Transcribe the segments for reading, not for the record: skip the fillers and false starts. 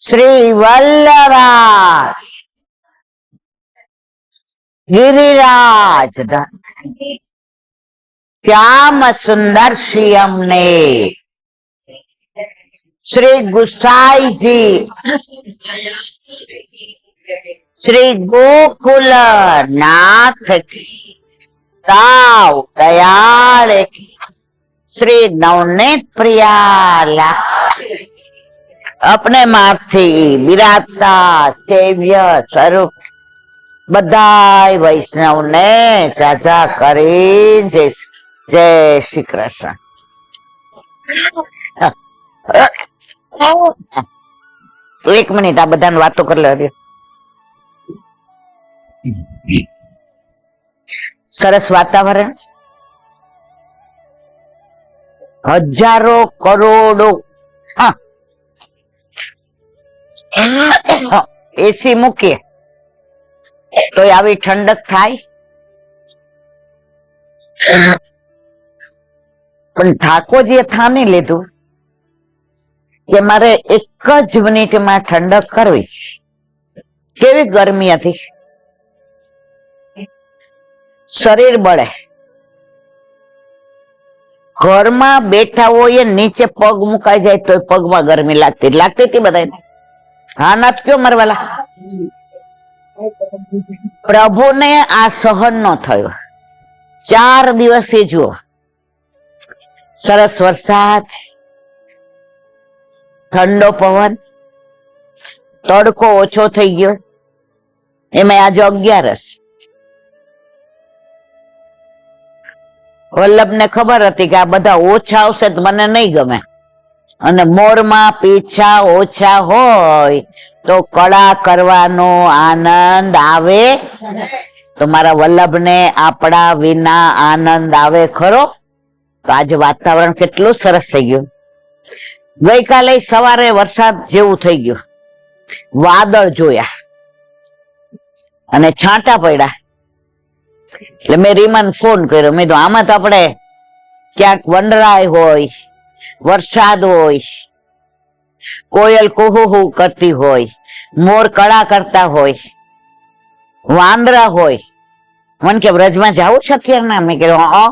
श्री वल्लभा गिरिराज श्याम सुंदर श्याम ने श्री गुसाई जी श्री गोकुल नाथ की ताव दयाल की श्री नवनीत प्रियाला अपने माथी बिराता सेव्य स्वरूप बधाई वैष्णव ने चाचा करी जय श्री कृष्ण। एक मिनिट आ बधा वातो कर ले। सरस वातावरण हजारों करोड़ों एसी मूकीए तो આવી ઠંડક થાય પણ ઠાકોરજીએ થાની લીધું કે મારે એક જ મિનિટમાં ઠંડક કરવી છે। કેવી ગરમી હતી, શરીર બળે, ઘરમાં બેઠા હોય નીચે પગ મુકાઈ જાય તો પગમાં ગરમી લાગતી હતી બધાને। હા નાથ કયો મારવાલા, प्रभु ने आ सहन न थयो। 4 दिवस जुओ सरस वरसाद, ठंडो पवन, तड़को ओछो थई गयो। एमां आज 11 वल्लभ ने खबर हती के आ बधा ओछा आवशे तो मने नहीं गमे अने मोर में पीछा ओछा होय तो कला करवानो आनंद आवे तो मारा वल्लभ ने आपड़ा विना आनंद आवे खरो। तो आज वातावरण केटलुं सरस थई गयुं। गई काले सवारे वरसाद जेवुं थई गयुं, वादळ जोया अने छांटा पड्या એટલે મેં રીમાને ફોન કર્યો। મેં તો આમાં તો આપણે ક્યાંક વનરાય હોય, વરસાદ હોય, कोयल कुहू करती होय, मोर कड़ा करता होय, वांदरा होय, मन के ब्रज में जाऊ शक्य ना। मैं कह हाँ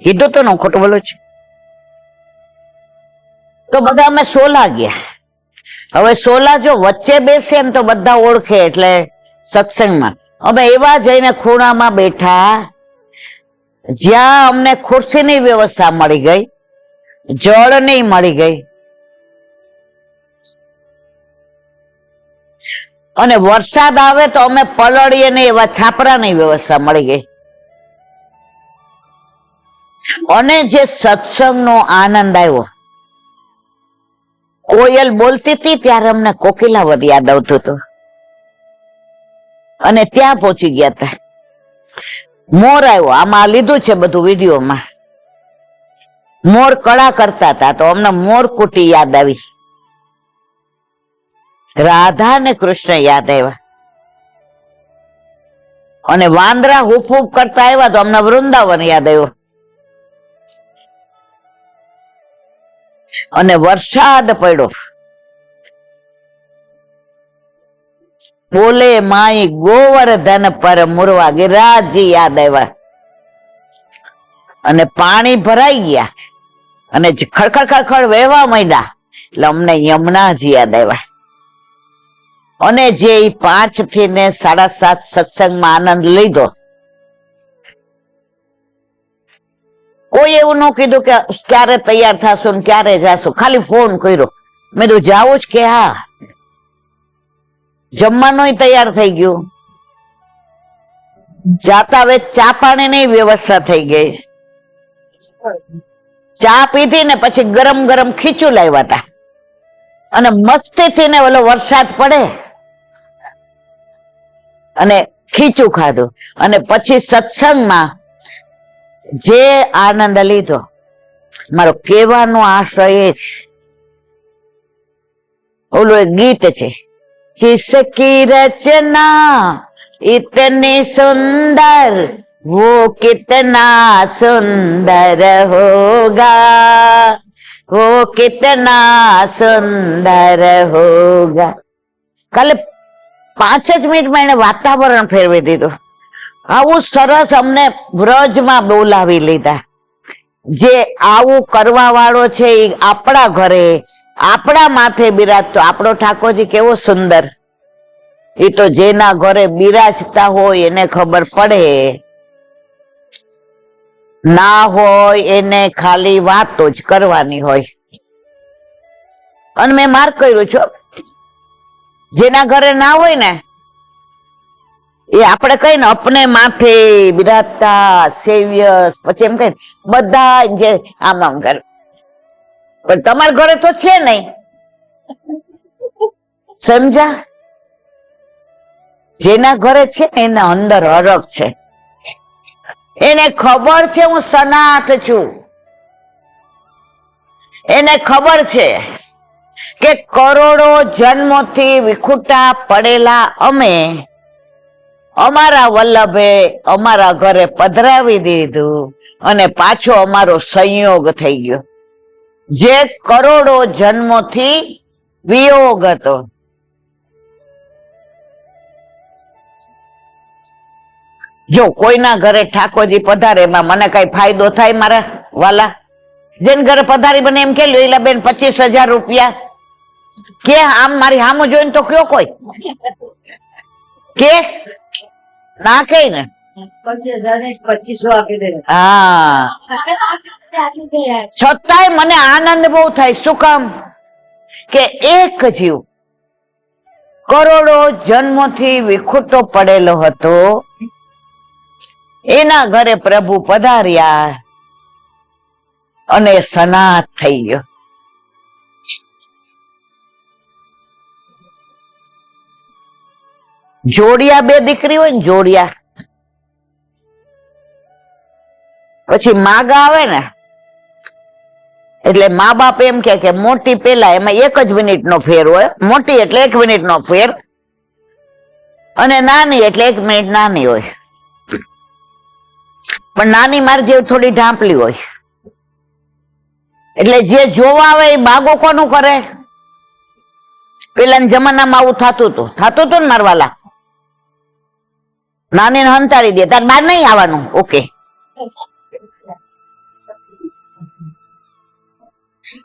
कीधु तो न खोटू बोलो छे। तो बधा में सोला गया। हवे सोला जो वच्चे बेसे ने तो बधा ओळखे एटले सत्संग में अमे एवा जईने खूणा में बैठा ज्यां अमने खुर्सी नी व्यवस्था मळी गई, जळ नहीं मळी गई અને વરસાદ આવે તો અમે પલળીએ ને એવા છાપરાની વ્યવસ્થા મળી ગઈ। અને જે સત્સંગનો આનંદ આવ્યો, કોયલ બોલતી હતી ત્યારે અમને કોકિલાવત યાદ આવતું હતું અને ત્યાં પહોંચી ગયા હતા। મોર આવ્યો, આમાં લીધું છે બધું વિડીયોમાં। મોર કળા કરતા હતા તો અમને મોરકુટી યાદ આવી, राधा ने कृष्ण याद आया અને વાંદરા હુફ હુફ કરતા આવ્યા તો અમને વૃંદાવન યાદ આવ્યો અને વરસાદ પડ્યો। બોલે માઈ ગોવર્ધન પર મુરવા गिरिराजजी યાદ આવ્યા અને પાણી ભરાઈ ગયા અને ખડખડ ખડખડ વહેવા માંડ્યા એટલે અમને યમુનાજી યાદ આવ્યા। અને જે 5 થી ને 7:30 સત્સંગ માં આનંદ લીધો, કોઈ એવું ન કીધું કે ક્યારે તૈયાર થશો ને ક્યારે જાશો, ખાલી ફોન કર્યો। મેં તો જાવું જ કે હા। જમવાનોય તૈયાર થઈ ગયું, જાતા હવે ચા પાણીની વ્યવસ્થા થઈ ગઈ। ચા પીધી ને પછી ગરમ ગરમ ખીચું લાવ્યા હતા અને મસ્તીથી ને ઓલો વરસાદ પડે અને ખીચું ખાધું અને પછી સત્સંગમાં જે આનંદ લીધો, મારો કહેવાનો આશય એ છે, ઓલું એક ગીત છે, जिसकी रचना इतनी सुंदर वो कितना सुंदर होगा, वो कितना सुंदर होगा। કાલે 5 જ મિનિટમાં એને વાતાવરણ ફેરવી દીધું. આવું સરસ અમને વ્રજમાં બોલાવી લીધા. જે આવું કરવા વાળો છે એ આપણા ઘરે આપણા માથે બિરાજતો આપણો ઠાકોરજી કેવો સુંદર. એ તો જેના ઘરે બિરાજતા હોય એને ખબર પડે, ના હોય એને ખાલી વાતો જ કરવાની હોય. અને મેં માર્ક કર્યું છે, જેના ઘરે ના હોય ને એ આપણે કઈ ને અપને માથે બિરાજતા સેવિયસ, પછી એમ કઈ બધા જે આમ આમ કરે, પણ તમારા ઘરે તો છે નહીં. સમજા? જેના ઘરે છે ને એના અંદર હરખ છે. એને ખબર છે હું સનાથ છું. એને ખબર છે કે કરોડો જન્મોથી વિખૂટા પડેલા અમે અમારા વલ્લભે અમારા ઘરે પધરાવી દીધું અને પાછો અમારો સંયોગ થઈ ગયો, જે કરોડો જન્મોથી વિયોગ હતો. જો કોઈના ઘરે ઠાકોરજી પધારે એમાં મને કઈ ફાયદો થાય મારા વાલા? જેને ઘરે પધારી બને એમ કે લો બેન 25,000 રૂપિયા કે આમ મારી સામું જોઈને તો કયો કોઈ કે ના કઈ ને 25,000 આપી દે. હા, છતાંય મને આનંદ બહુ થાય. શું કામ? કે એક જીવ કરોડો જન્મોથી વિખૂટો પડેલો હતો, એના ઘરે પ્રભુ પધાર્યા અને સનાથ થઈ ગયો. જોડિયા બે દીકરી હોય ને, જોડિયા પછી માગા આવે ને એટલે મા બાપ એમ કે મોટી પેલા, એમાં 1 જ મિનિટનો ફેર હોય. મોટી એટલે 1 મિનિટનો ફેર અને નાની એટલે 1 મિનિટ નાની હોય. પણ નાની માર જેવી થોડી ઢાંપલી હોય. એટલે જે જોવા આવે એ બાગો કોનું કરે? પેલાના જમાનામાં આવું થતું હતું ને મારવાલા. નાની ને હંતાડી દે, તાર બહાર નહીં આવવાનું. ઓકે,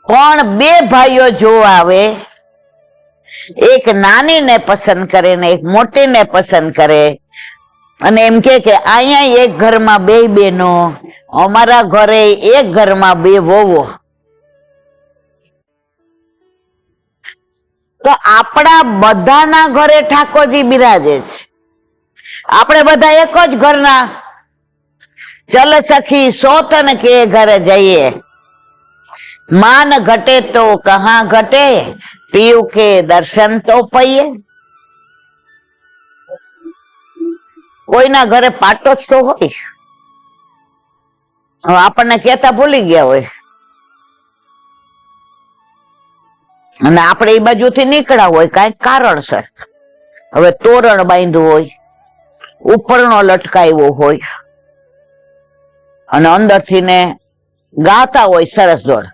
પણ બે ભાઈઓ જોવા આવે, એક નાની ને પસંદ કરે ને એક મોટી ને પસંદ કરે અને એમ કે અહીંયા એક ઘરમાં 2 બહેનો, અમારા ઘરે એક ઘરમાં 2 વહુઓ. તો આપણા બધાના ઘરે ઠાકોરજી બિરાજે છે. આપણે બધા એક જ ઘરના. ચલ સખી સોતન કે ઘર જઈએ, માન ઘટે તો કહા ઘટે, પીયુ કે દર્શન તો પઈએ. કોઈના ઘરે પાટોત્સવ હોય, આપણને કેતા ભૂલી ગયા હોય અને આપણે એ બાજુથી નીકળ્યા હોય કઈક કારણસર. હવે તોરણ બાંધ્યું હોય, ઉપરનો લટકાવ્યો હોય અને અંદરથી ને ગાતા હોય સરસ જોડ,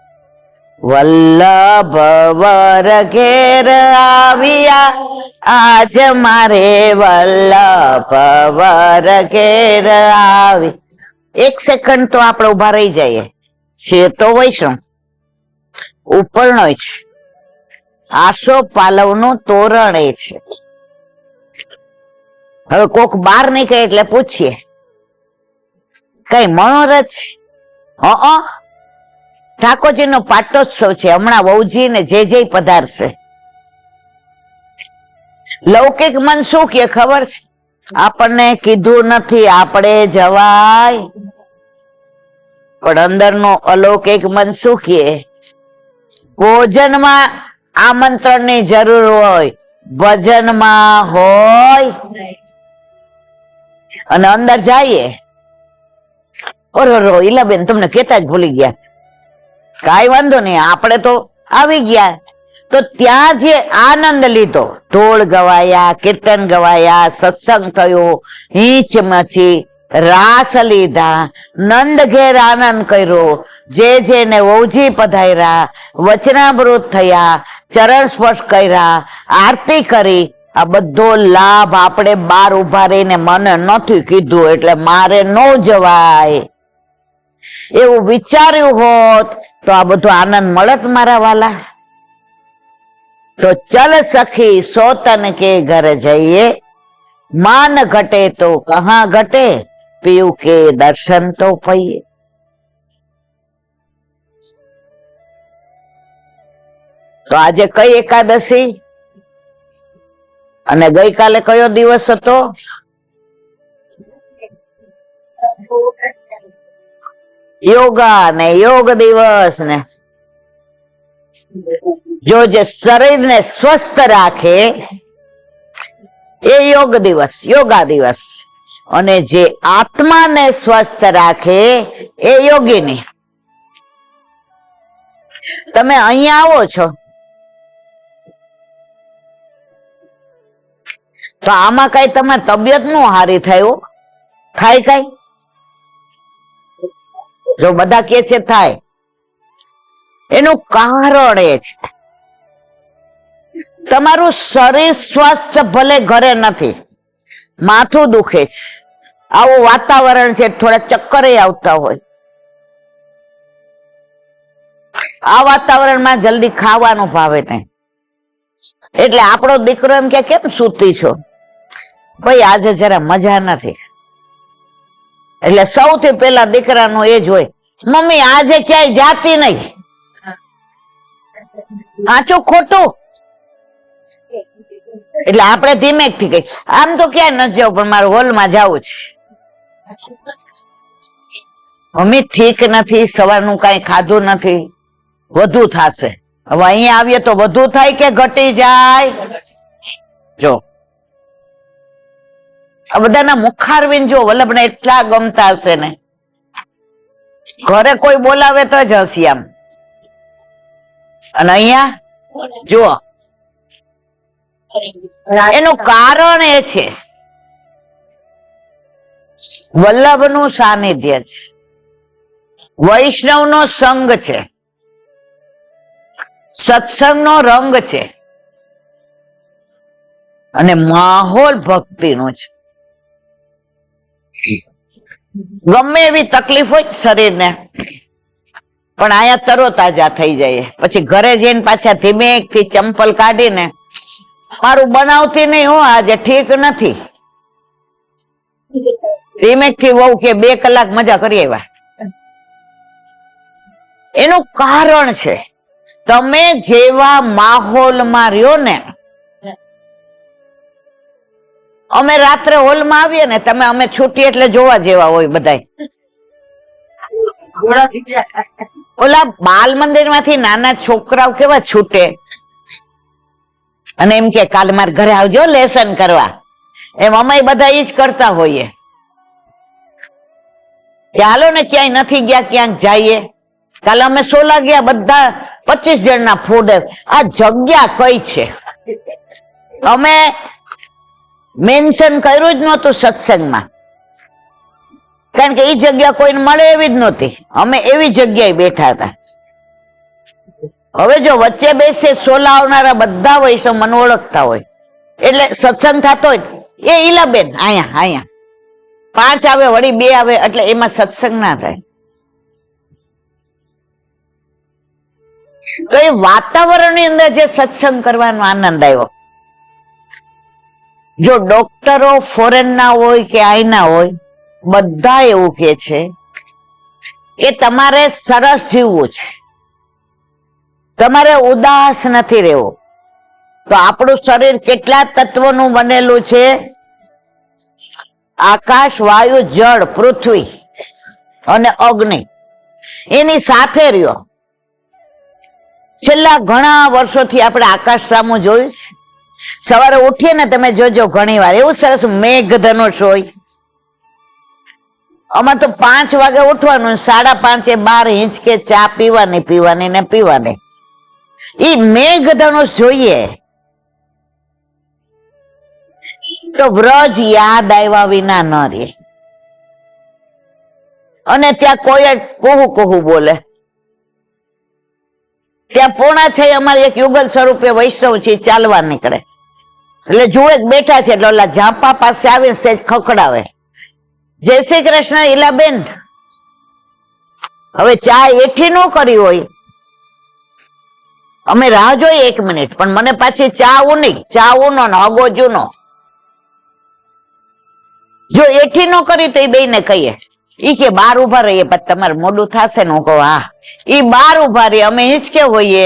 વલ્લભ વર ઘેર આવ્યા આજ મારે વલ્લભ વર ઘેર આવી. 1 સેકન્ડ તો આપણે ઉભા રહી જઈએ. છે તો વૈષ્ણવ, ઉપરનો છે, આસો પાલવનું તોરણ એ છે. હવે કોક બહાર નીકળે એટલે પૂછીએ કઈ મનોરથ? ઠાકોરજી નો પાટોત્સવ છે. હમણાં વહુજી ને જે પધારશે. લૌકિક મન શું કે ખબર છે? આપણને કીધું નથી આપણે જવાય, પણ અંદરનો અલૌકિક મન શું કે? ભોજનમાં આમંત્રણ ની જરૂર હોય, ભજનમાં હોય અને અંદર જઈએ. ઓરો ઈલાબેન તમને કેતા જ ભૂલી ગયા. કાઈ વાંધો નહીં, આપણે તો આવી ગયા. તો ત્યાં જે આનંદ લીધો, ઢોળ ગવાયા, કીર્તન ગવાયા, સત્સંગ થયો, હિંચ મચી, રાસ લીધા, નંદ ઘેર આનંદ કર્યો, જેને વહુજી પધાર્યા, વચનામૃત થયા, ચરણ સ્પર્શ કર્યા, આરતી કરી. આ બધો લાભ આપણે બાર ઉભા રહીને મને નથી કીધું એટલે મારે ન જવાય એવું વિચાર્યું હોત તો આ બધો આનંદ મળત મારા વાલા. તો ચલ સખી સોતન કે ઘર જઈએ, માન ઘટે તો કહા ઘટે, પીયુ કે દર્શન તો પઈએ. તો આજે કઈ એકાદશી અને ગઈકાલે કયો દિવસ હતો? યોગા ને યોગ દિવસ ને. જો જે શરીરને સ્વસ્થ રાખે એ યોગ દિવસ, યોગા દિવસ, અને જે આત્માને સ્વસ્થ રાખે એ યોગીની. તમે અહીંયા આવો છો તો આમાં કઈ તમારી તબિયત નું હારી થયું થાય કઈ? જો બધા કે છે થાય, એનું કારણ એ છે તમારું શરીર સ્વસ્થ ભલે ઘરે નથી, માથું દુખે છે, આવું વાતાવરણ છે, થોડા ચક્કર આવતા હોય, આ વાતાવરણમાં જલ્દી ખાવાનું ભાવે નહીં. એટલે આપણો દીકરો એમ કે કેમ સૂતી છો? ભાઈ આજે જરા મજા નથી. એટલે સૌથી પેલા દીકરાનું એ જ હોય, મમ્મી આજે ક્યાંય જાતી નહીં. સાચું ખોટું? એટલે આપણે ધીમે થી કઈ આમ તો ક્યાંય નથી જવું પણ મારે હોલમાં જવું છે. મમ્મી ઠીક નથી, સવારનું કઈ ખાધું નથી, વધુ થશે. હવે અહીંયા આવીએ તો વધુ થાય કે ઘટી જાય? જો આ બધાના મુખારવિંદ જો વલ્લભને એટલા ગમતા હશે ને, ઘરે કોઈ બોલાવે તો જ હસી આમ. અને અહીંયા જુઓ એનું કારણ એ છે વલ્લભનું સાનિધ્ય છે, વૈષ્ણવનો સંગ છે, સત્સંગનો રંગ છે, અને માહોલ ભક્તિનો છે. ગમે એવી તકલીફ હોય શરીરને પણ આયા તરો તાજા થઈ જાય. પછી ઘરે જઈને પાછા ધીમેકથી ચંપલ કાઢીને મારું બનાવતી નહીં હો, આજે ઠીક નથી, ધીમેકથી વહુ કે 2 કલાક મજા કરી આવ્યા. એનું કારણ છે તમે જેવા માહોલમાં રહ્યો ને. અમે રાત્રે હોલમાં આવીએ ને, તમે અમે છૂટીએ એટલે જોવા જેવા હોય બધાય. ઓલા બાલ મંદિર માંથી નાના છોકરાઓ કેવા છૂટે અને એમ કે કાલે મારે ઘરે આવજો લેસન કરવા, એમ અમે બધા ઈ જ કરતા હોઈએ. હાલો ને ક્યાંય નથી ગયા, ક્યાંક જઈએ. કાલે અમે 16 ગયા, બધા 25 જણના ફૂડ. આ જગ્યા કઈ છે? અમે મેન્શન કર્યું જ નહોતું સત્સંગમાં, કારણ કે એ જગ્યા કોઈને મળે એવી જ નહોતી. અમે એવી જગ્યાએ બેઠા હતા. હવે જો વચ્ચે બેસે 16 આવનારા બધા વૈષ્ણવ મને ઓળખતા હોય એટલે સત્સંગ થતો હોય એ ઈલાબેન અહીંયા 5 આવે વળી 2 આવે એટલે એમાં સત્સંગ ના થાય. તો એ વાતાવરણની અંદર જે સત્સંગ કરવાનો આનંદ આવ્યો. જો ડોક્ટરો ફોરેન ના હોય કે અહીંના હોય, બધા એવું કે છે કે તમારે સરસ જીવવું છે, તમારે ઉદાસ નથી રહેવું. તો આપણું શરીર કેટલા તત્વોનું બનેલું છે? આકાશ, વાયુ, જળ, પૃથ્વી અને અગ્નિ. એની સાથે રહ્યો. છેલ્લા ઘણા વર્ષોથી આપણે આકાશ સામું જોયું છે. સવારે ઉઠીએ ને તમે જોજો ઘણી વાર એવું સરસ મેઘધનુષ હોય. અમારે તો 5 વાગે ઉઠવાનું, 5:30 બહાર હિંચકે ચા પીવાની ને પીવાની. ઈ મેઘધનુષ જોઈએ તો વ્રજ યાદ આવ્યા વિના ન રહે. અને ત્યાં કોઈ કોહું કોહું બોલે. ત્યાં 5:30 અમારે એક યુગલ સ્વરૂપે વૈષ્ણવજી ચાલવા નીકળે, એટલે જુએ બેઠા છે એટલે ઓલા ઝાંપા પાસે આવીને સેજ ખખડાવે, જય શ્રી કૃષ્ણ ઈલાબેન. હવે ચા એઠી ન કરી હોય, અમે રાહ જોઈએ 1 મિનિટ, પણ મને પાછી ચા ઉની, ચા ઉનો ને હગો જૂનો. જો એઠી ન કરી તો એ બેને કહીએ, ઈ કે બાર ઉભા રહીએ, પછી તમારે મોડું થશે ને. હું કહું હા. ઈ બાર ઉભા રહીએ, અમે હિંચકે હોઈએ,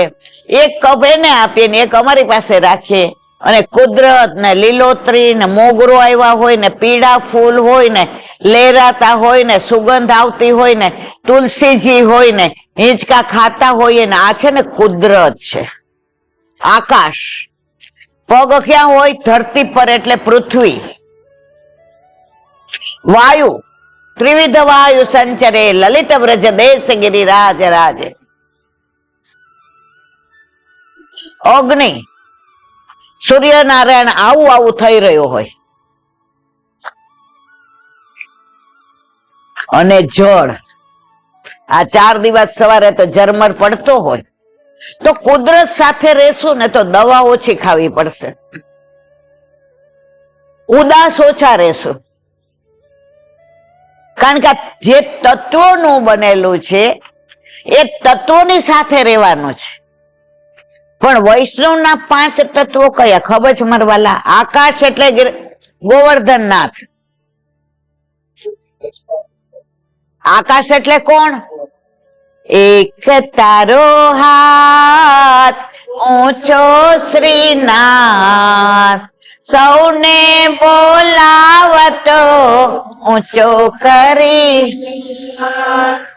એક કપ એને આપીએ ને એક અમારી પાસે રાખીએ, અને કુદરત ને લીલોતરી ને મોગરો આવ્યા હોય ને પીળા ફૂલ હોય ને લહેરાતા હોય ને સુગંધ આવતી હોય ને તુલસીજી હોય ને હિંચકા ખાતા હોઈએ ને. આ છે ને કુદરત છે, આકાશ. પગ ક્યાં હોય? ધરતી પર, એટલે પૃથ્વી. વાયુ, ત્રિવિધ વાયુ સંચરે લલિત વ્રજ દેશ ગિરિરાજ રાજે. અગ્નિ, સૂર્યનારાયણ આવું આવું થઈ રહ્યું હોય, અને જળ. આ 4 દિવસ સવારે તો ઝરમર પડતો હોય, તો કુદરત સાથે રહેશું ને તો દવા ઓછી ખાવી પડશે, ઉદાસ ઓછા રહેશું. કારણ કે જે તત્વોનું બનેલું છે એ તત્વોની સાથે રહેવાનું છે. પણ વૈષ્ણવના 5 તત્વો કયા ખબર છે મારા વાલા? આકાશ એટલે ગોવર્ધનનાથ. આકાશ એટલે કોણ? એક તારો હાથ ઊંચો શ્રીનાથ, સૌને બોલાવતો ઊંચો કરી.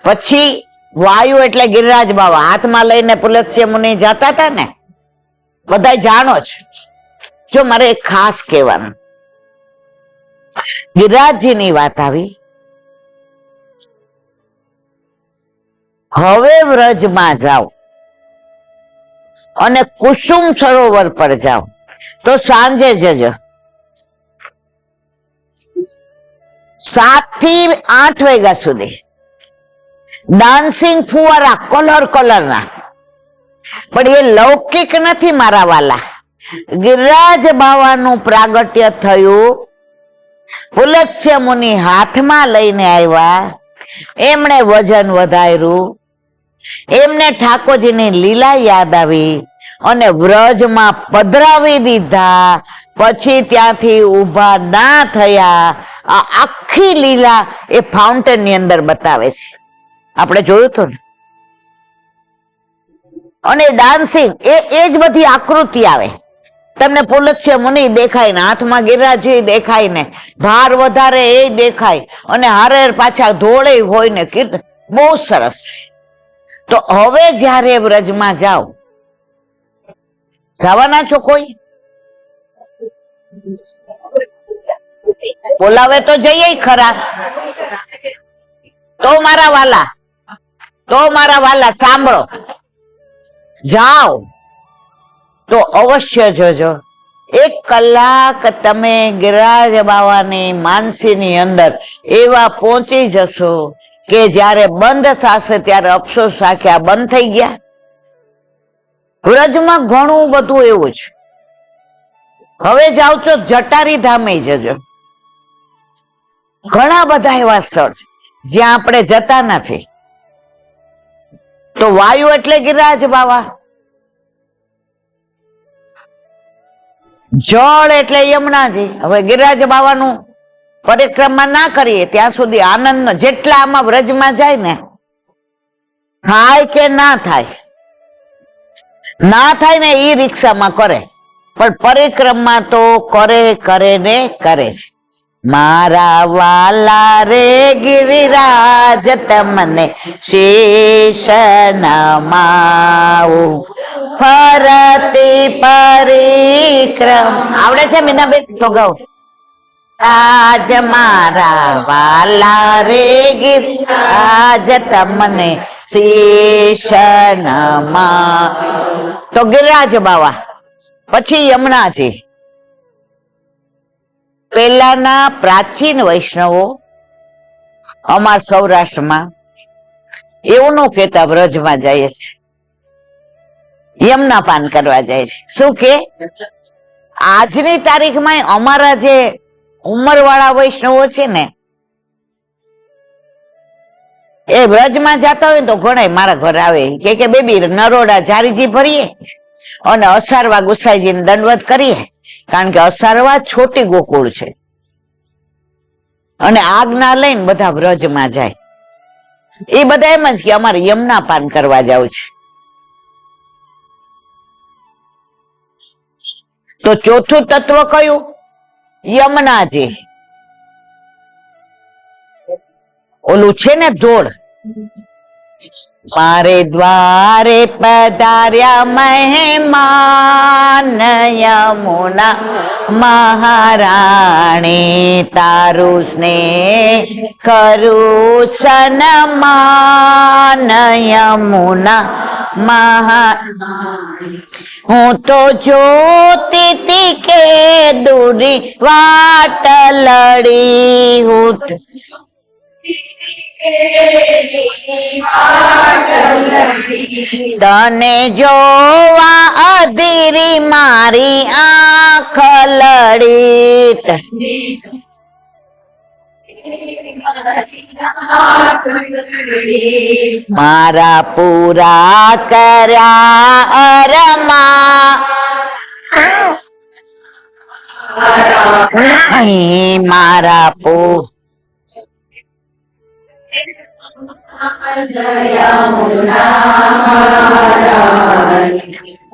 પછી વાયુ એટલે ગિરિરાજ બાવા, હાથમાં લઈને પુલત્સ્ય મુનિ જતા હતા ને, બધા જાણો જ. જો મારે એક ખાસ કહેવાનું, ગિરિરાજજી ની વાત આવી. હવે વ્રજમાં જાઓ અને કુસુમ સરોવર પર જાઓ તો સાંજે જજો, 7 થી 8 વાગ્યા સુધી. ડાન્સિંગ ફુવારા કલર ના, પણ એ લૌકિક નથી મારા વાલા. ગિરિરાજ બાવાનું પ્રાગટ્ય થયું, પુલત્સ્ય મુનિ હાથમાં લઈને આવ્યા, એમણે વજન વધાર્યું, એમને ઠાકોરજીની લીલા યાદ આવી અને વ્રજમાં પધરાવી દીધા. પછી ત્યાંથી ઊભા ના થયા. આ આખી લીલા એ ફાઉન્ટેન ની અંદર બતાવે છે, આપણે જોયું હતું ને. અને ડાન્સિંગ એ જ બધી આકૃતિ આવે. તમને પુલત્સ્ય મુનિ દેખાય ને, હાથમાં ગિરિરાજજી દેખાય ને, ભાર વધારે એ દેખાય, અને હારે પાછા ધોળે હોય ને, બહુ સરસ છે. તો હવે જયારે વ્રજમાં જાઓ, જવાના છો? કોઈ બોલાવે તો જઈએ ખરા. તો મારા વાલા સાંભળો, જાઓ તો અવશ્ય જોજો. 1 કલાક તમે ગિરિરાજ બાવાની માનસીની અંદર એવા પહોંચી જશો કે જયારે બંધ થશે ત્યારે અફસોસ કે આ બંધ થઈ ગયા. વ્રજમાં ઘણું બધું એવું છે. હવે જાઓ છો જટારી ધામે જજો, ઘણા બધા એવા સ્થળ છે જ્યાં આપણે જતા નથી. તો વાયુ એટલે ગિરિરાજ બાવા, જળ એટલે યમુનાજી. હવે ગિરિરાજ બાવાનું પરિક્રમા ના કરીએ ત્યાં સુધી આનંદ જેટલા આમાં વ્રજમાં જાય ને, થાય કે ના થાય, ના થાય ને ઈ રિક્ષામાં કરે, પણ પરિક્રમા તો કરે ને કરે છે. મારા વાલા રે ગિરિરાજ તમને શેષ નમાવું, ફરતી પરિક્રમ. આવડે છે મીનાબેન? તો ગાઓ. આજ મારા વાલા રે ગિરિરાજ તમને શેષ નમાવું. તો ગિરિરાજ બાવા, પછી યમુનાજી. પેલાના પ્રાચીન વૈષ્ણવો અમાર સૌરાષ્ટ્રમાં એવું ન કેતા વ્રજમાં જાય છે, યમના પાન કરવા જાય છે. શું કે આજની તારીખમાં અમારા જે ઉંમરવાળા વૈષ્ણવો છે ને એ વ્રજમાં જતા હોય તો ઘણા મારા ઘર આવે કે બેબી નરોડા જારીજી ભરીએ અને અસારવા ગુસાઈજીને દંડવત કરીએ, કારણ કે અસારવા છોટી ગોકુળ છે અને આજ્ઞા લઈને બધા વ્રજમાં જાય. એ બધા એમ જ કે અમારે યમના પાન કરવા જવું છે. તો ચોથું તત્વ કયું? યમુનાજી. ઓલું છે ને ધોળ. મારે દ્વારે પધાર્યા મહેમાન યમુના મહારાણી, તારું સ્નેહ કરું સન્માન યમુના હું તો જોતી કે દૂરી વાટ લડી, હું તને જોવા અધીરી મારી આંખ લડી. મારા પૂરા કર્યા અરમા, મારા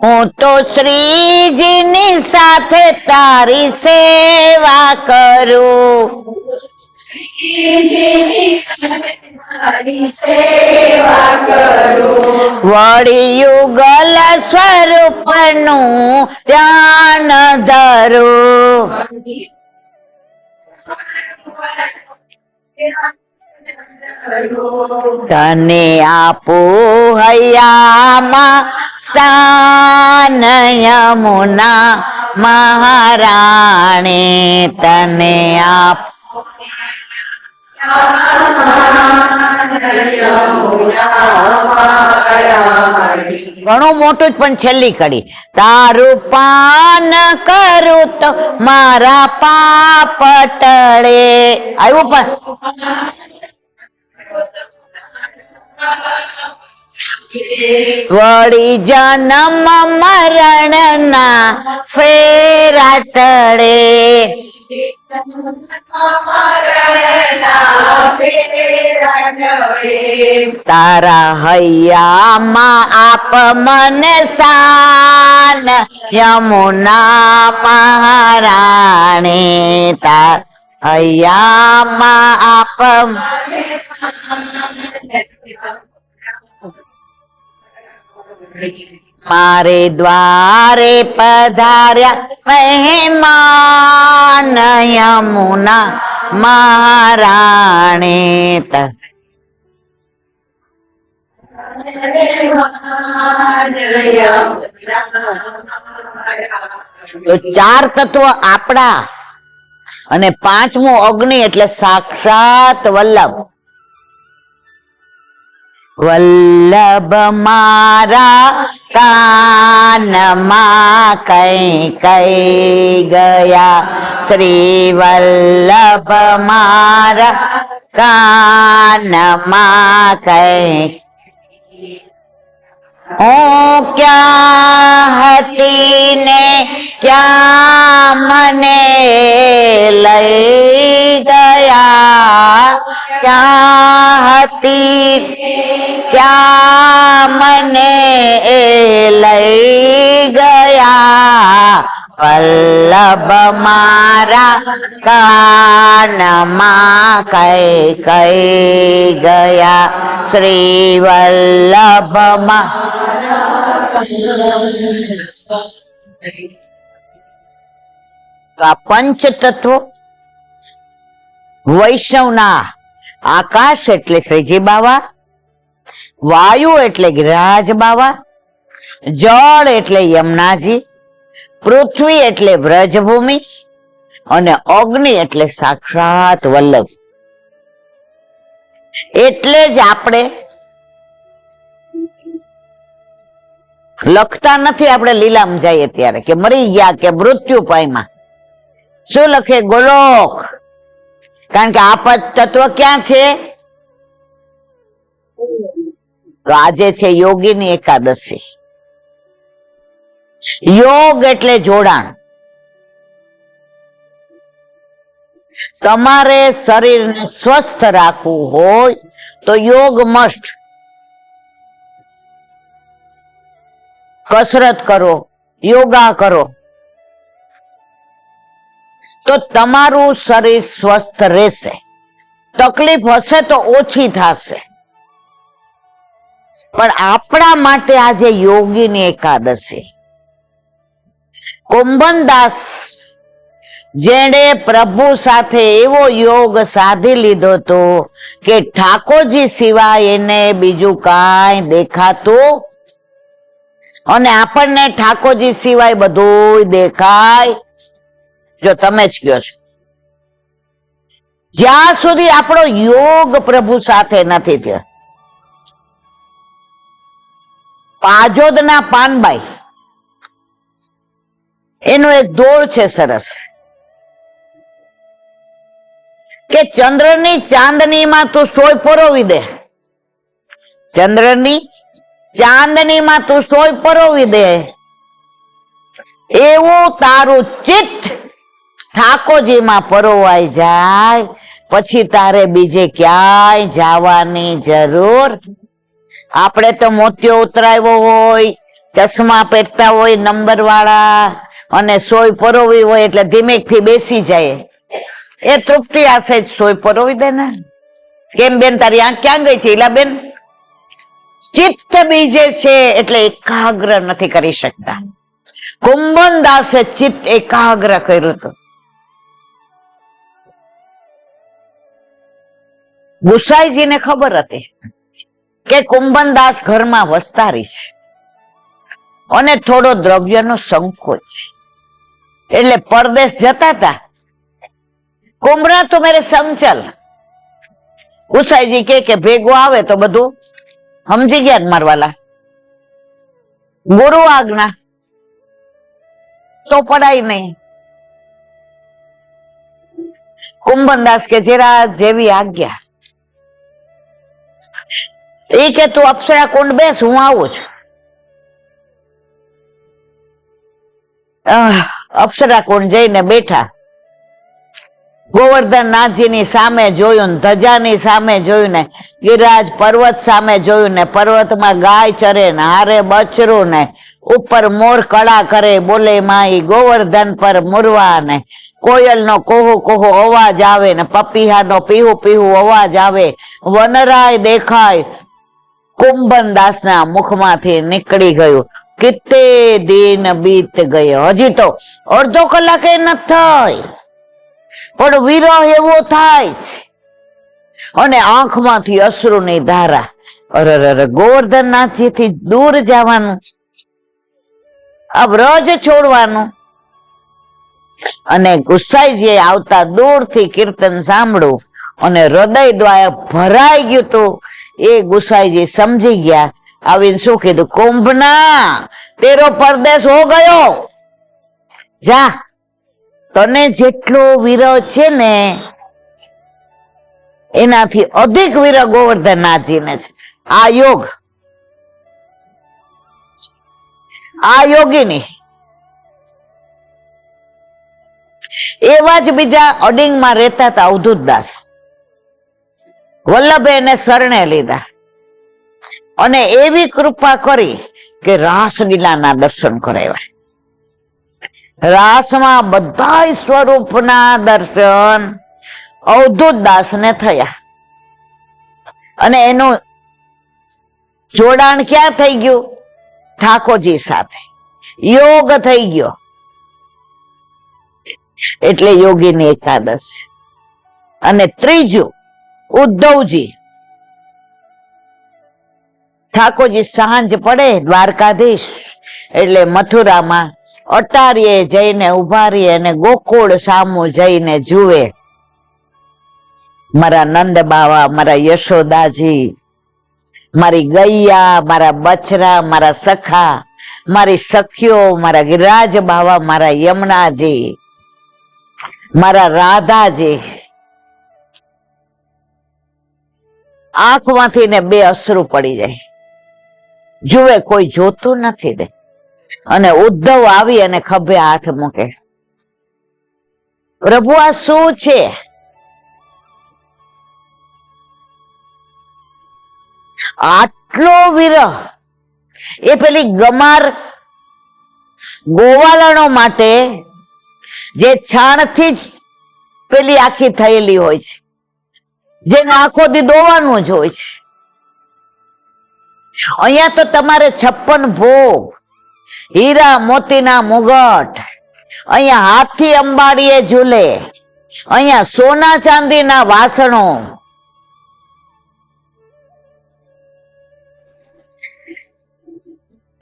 હું તો શ્રીજીની સાથે તારી સેવા કરું, વળી યુગલ સ્વરૂપનું ધ્યાન ધરું. તને આપું હૈયામાં સ્થાન યમુના મહારાણી, તને આપું ઘણું મોટું જ પણ છેલ્લી કડી. તારું પાન કરું તો મારા પાપ ટળે. આવ્યું પણ વળી જન્મ મરણ ના ફેરા ટળે. તારા હૈયામાં આપ મને સ્થાન યમુના મહારાણી, તાર હૈયામાં આપ મારે દ્વારે પધાર્યા મહેમાન યમુના મહારાણી. તો ચાર તત્વ આપણા અને પાંચમું અગ્નિ એટલે સાક્ષાત વલ્લભ. વલ્લભ મારા કાનમાં કઈ કઈ ગયા, શ્રી વલ્લભ મારા કાનમાં કઈ. હું ક્યાં હતી ને ક્યાં મને લઈ ગયા, ક્યાં હતી ક્યાં મને લઈ ગયા. વલ્લભ મારા કાનમાં કઈ કઈ ગયા, શ્રી વલ્લભમાં. પંચ તત્વો વૈષ્ણવના આકાશ એટલે શ્રીજી બાવા, વાયુ એટલે ગિરિરાજ બાવા, જળ એટલે યમુનાજી, પૃથ્વી એટલે વ્રજભૂમિ અને અગ્નિ એટલે સાક્ષાત વલ્લભ. એટલે જ આપણે લખતા નથી, આપણે લીલામ જઈએ ત્યારે કે મરી ગયા કે મૃત્યુ પામ્યા. શું લખે? ગોલોક. કારણ કે આ તત્વ ક્યાં છે? તો આજે છે યોગીની એકાદશી. યોગ એટલે જોડાણ. તમારે શરીરને સ્વસ્થ રાખવું હોય તો યોગ મસ્ટ. કસરત કરો, યોગા કરો તો તમારું શરીર સ્વસ્થ રહેશે. તકલીફ હશે તો ઓછી થશે. પણ આપણા માટે આજે યોગીની એકાદશી. કુંભનદાસ જેણે પ્રભુ સાથે એવો યોગ સાધી લીધો હતો કે ઠાકોરજી સિવાય એને બીજું કાંઈ દેખાતું, અને આપણને ઠાકોરજી સિવાય બધું દેખાય. જો તમે જ કહો છો, જ્યાં સુધી આપણો યોગ પ્રભુ સાથે નથી થયો. પાજોદના પાનબાઈ એનો એક દોર છે સરસ કે ચંદ્રની ચાંદનીમાં તું સોય પરોવી દે. ચંદ્રની ચાંદનીમાં તું સોય પરોવી દે, એવું તારું ચિત્ત ઠાકોરજીમાં પરોવાઈ જાય પછી તારે બીજે ક્યાંય જવાની જરૂર. આપણે તો મોતિયો ઉતરાવ્યો હોય, ચશ્મા પહેરતા હોય નંબર વાળા, અને સોય પરોવી હોય એટલે ધીમેકથી બેસી જાય. એ તૃપ્તિ આશે જ સોય પરોવી દે ને. કેમ બેન તારી આંખ ક્યાં ગઈ છે? ઈલા બેન, ચિત્ત બીજે છે એટલે એકાગ્ર નથી કરી શકતા. કુંભનદાસે ચિત્ત એકાગ્ર કર્યું હતું. ગુસાઈજીને ખબર હતી કે કુંભનદાસ ઘરમાં વસ્તારી છે અને થોડો દ્રવ્યનો સંકોચ છે, એટલે પરદેશ જતા હતા. કુંભના તો મેરે સંગ ચલ. ગુસાઈજી કે ભેગો આવે તો બધું સમજી ગયા જ મારવાલા. ગુરુ આજ્ઞા તો પડાય નહીં. કુંભનદાસ કે જરા જેવી આજ્ઞા. એ કે તું અપ્સરા કુંડ બેસ, હું આવું છું. અપ્સરા કુંડ જઈને બેઠા. ગોવર્ધનનાથજીની સામે જોયું ને ધજાની સામે જોયું ને ગિરિરાજ પર્વત સામે જોયું ને પર્વતમાં ગાય ચરે ને હારે બચરું ને ઉપર મોર કળા કરે બોલે માઈ ગોવર્ધન પર મુરવા ને કોયલનો કોહો કોહો અવાજ આવે ને પપીહાનો પીહુ પીહુ અવાજ આવે. વનરાય દેખાય. કુંભનદાસના મુખમાંથી નીકળી ગયું, કિત્તે દિન બીત ગયો. હજી તો અડધો કલાકે નથી થઈ પણ વિરહ એવો થાય છે અને આંખમાંથી અશ્રુની ધારા. અરે ગોવર્ધનનાથજી થી દૂર જવાનું, આ વ્રજ છોડવાનું. અને ગુસાઈજી આવતા દૂરથી કીર્તન સાંભળ્યું અને હૃદય દ્વારા ભરાઈ ગયું હતું. એ ગુસાઈજી સમજી ગયા. આવીને શું કીધું? કુંભના તેરો પરદેશ હો ગયો. જા, તને જેટલો વિરહ છે ને એનાથી અધિક વિરહ ગોવર્ધનનાથજીને છે. આ યોગ, આ યોગીની. એવા જ બીજા અડિંગમાં રહેતા હતા અવધૂતદાસ. વલ્લભે એને શરણે લીધા અને એવી કૃપા કરી કે રાસલીલાના દર્શન કરાવ્યા. રાસમાં બધા સ્વરૂપના દર્શન અવધૂતદાસને થયા અને એનું જોડાણ ક્યાં થઈ ગયું? ઠાકોરજી સાથે યોગ થઈ ગયો. એટલે યોગીની એકાદશી. અને ત્રીજું ઉદ્ધવજી. ઠાકોરજી સાંજ પડે દ્વારકાધીશ એટલે મથુરામાં અટારીએ જઈને ઉભા રહીએ અને ગોકુળ સામું જઈને જુએ મારા નંદ બાવા, મારા યશોદાજી, મારી ગૈયા, મારા બછરા, મારા સખા, મારી સખીઓ, મારા ગિરિરાજ બાવા, મારા યમુનાજી, મારા રાધાજી. આંખમાંથી ને બે અશ્રુ પડી જાય, જુએ કોઈ જોતું નથી દે. અને ઉદ્ધવ આવી અને ખભે હાથ મૂકે, પ્રભુ આ શું છે? આટલો વિરહ. એ પેલી ગમાર ગોવાલણો માટે જે છાણથી જ પેલી આખી થયેલી હોય છે, જેને આખો દી દોવાનું જ હોય છે. અહીંયા તો તમારે 56 ભોગ, હીરા મોતીના મુગટ, અહીંયા હાથી અંબાડીએ ઝૂલે, અહીંયા સોના ચાંદીના વાસણો.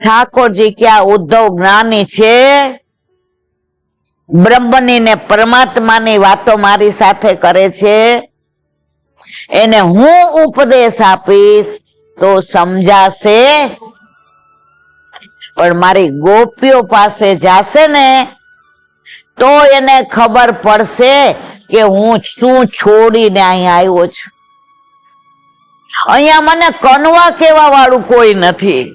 ઠાકોરજી ક્યાં ઉદ્ધવ જ્ઞાની છે? બ્રહ્મની ને પરમાત્માની વાતો મારી સાથે કરે છે. એને હું ઉપદેશ આપીશ તો સમજાશે, પણ મારી ગોપીઓ પાસે જાશે ને તો એને ખબર પડશે કે હું શું છોડીને અહીંયા આવ્યો છું. અહીંયા મને કનવા કેવા વાળું કોઈ નથી.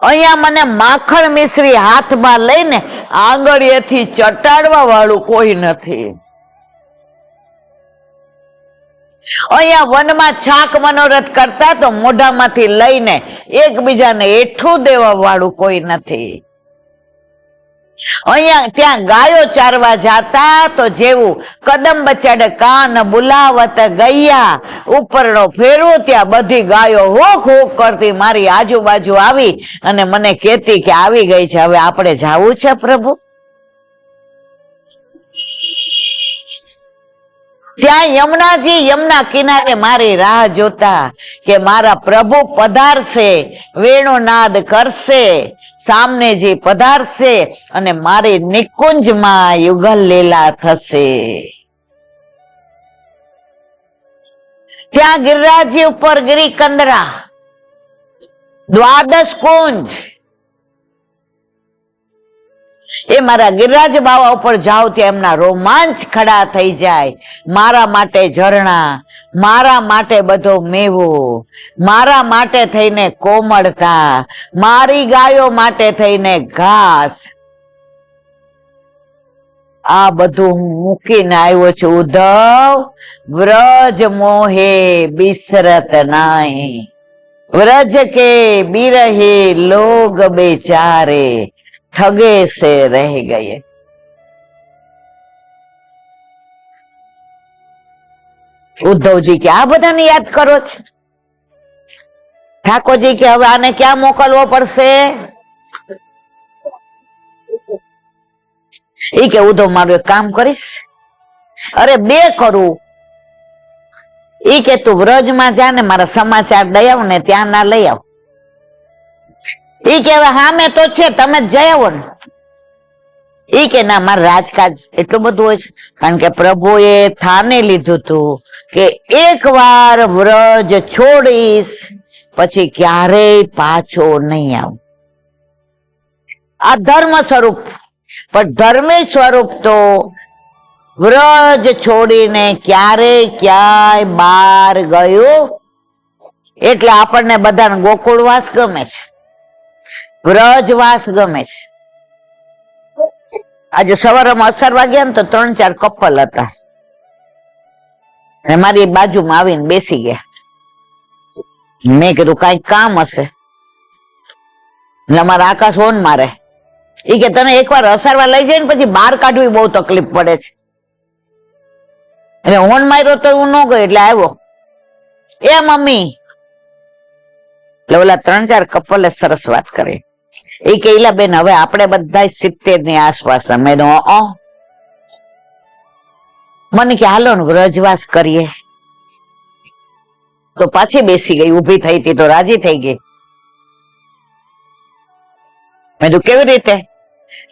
અહીંયા મને માખણ મિશ્રી હાથમાં લઈને આંગળીએથી ચટાડવા વાળું કોઈ નથી. અહીંયા વનમાં છાક મનોરથ કરતા તો મોઢામાંથી લઈને એકબીજાને એઠું દેવા વાળું કોઈ નથી. અહીંયા ત્યાં ગાયો ચારવા જાતા તો જેવું કદમ બચાડે કાન બુલાવત ગૈયા, ઉપરનો ફેરવો ત્યાં બધી ગાયો હોક હોક કરતી મારી આજુબાજુ આવી અને મને કહેતી કે આવી ગઈ છે, હવે આપણે જાવું છે પ્રભુ. ત્યાં યમુનાજી યમુના કિનારે મારી રાહ જોતા કે મારા પ્રભુ પધારશે, વેણુનાદ કરશે, સામનેજી પધારશે અને મારી નિકુંજમાં યુગલ લીલા થશે. ત્યાં ગિરિરાજી ઉપર ગિરિકંદરા, દ્વાદશ કુંજ. એ મારા ગિરિરાજ બાવા ઉપર જાઓ ત્યાં એમના રોમાંચ ખડા થઈ જાય. મારા માટે ઝરણા, મારા માટે બધો મેવો, મારા માટે થઈને કોમળતા, મારી ગાયો માટે થઈને ઘાસ. આ બધું હું મૂકીને આવ્યો છું ઉદ્ધવ. વ્રજ મોહે બિસરત નાહી, વ્રજ કે બિરહે લોગ બેચારે, ठगे से रह गए. ઉદ્ધવજી કે આ બધાને યાદ કરો છો? ઠાકોરજી કે હવે આને ક્યાં મોકલવો પડશે? ઈ કે ઉદ્ધવ મારું એક કામ કરીશ. અરે બે કરું. ઈ કે તું વ્રજમાં જા ને મારા સમાચાર દઈ આવ ને ત્યાં ના લઈ આવ. ઈ કે હા મેં તો છે, તમે જ જઈ આવો ને. ઈ કે ના મારે રાજકાજ એટલું બધું હોય છે, કારણ કે પ્રભુએ થાને લીધું હતું કે એક વાર વ્રજ છોડીશ પછી ક્યારેય પાછો નહીં આવું. આ ધર્મ સ્વરૂપ, પણ ધર્મી સ્વરૂપ તો વ્રજ છોડીને ક્યારેય ક્યાંય બહાર ગયું. એટલે આપણને બધાને ગોકુળવાસ ગમે છે, વ્રજવાસ ગમે છે. આજે સવારમાં અસરવા ગયા ને તો 3-4 કપલ હતા, મારી બાજુમાં આવીને બેસી ગયા. મેં કીધું કઈક કામ હશે, એટલે અમારા આકાશ ઓન મારે. એ કે તને એકવાર અસરવા લઈ જાય ને પછી બહાર કાઢવી બહુ તકલીફ પડે છે. એટલે ઓન માર્યો તો હું ન ગયો, એટલે આવ્યો. એ મમ્મી, એટલે ઓલા 3-4 કપલે સરસ વાત કરી. એ કે ઈલા બેન હવે આપણે બધા 70 ની આસપાસ. મને કે હાલો ને વ્રજવાસ કરીએ. તો પાછી બેસી ગઈ, ઉભી થઈ હતી તો રાજી થઈ ગઈ. મેં કીધું કેવી રીતે?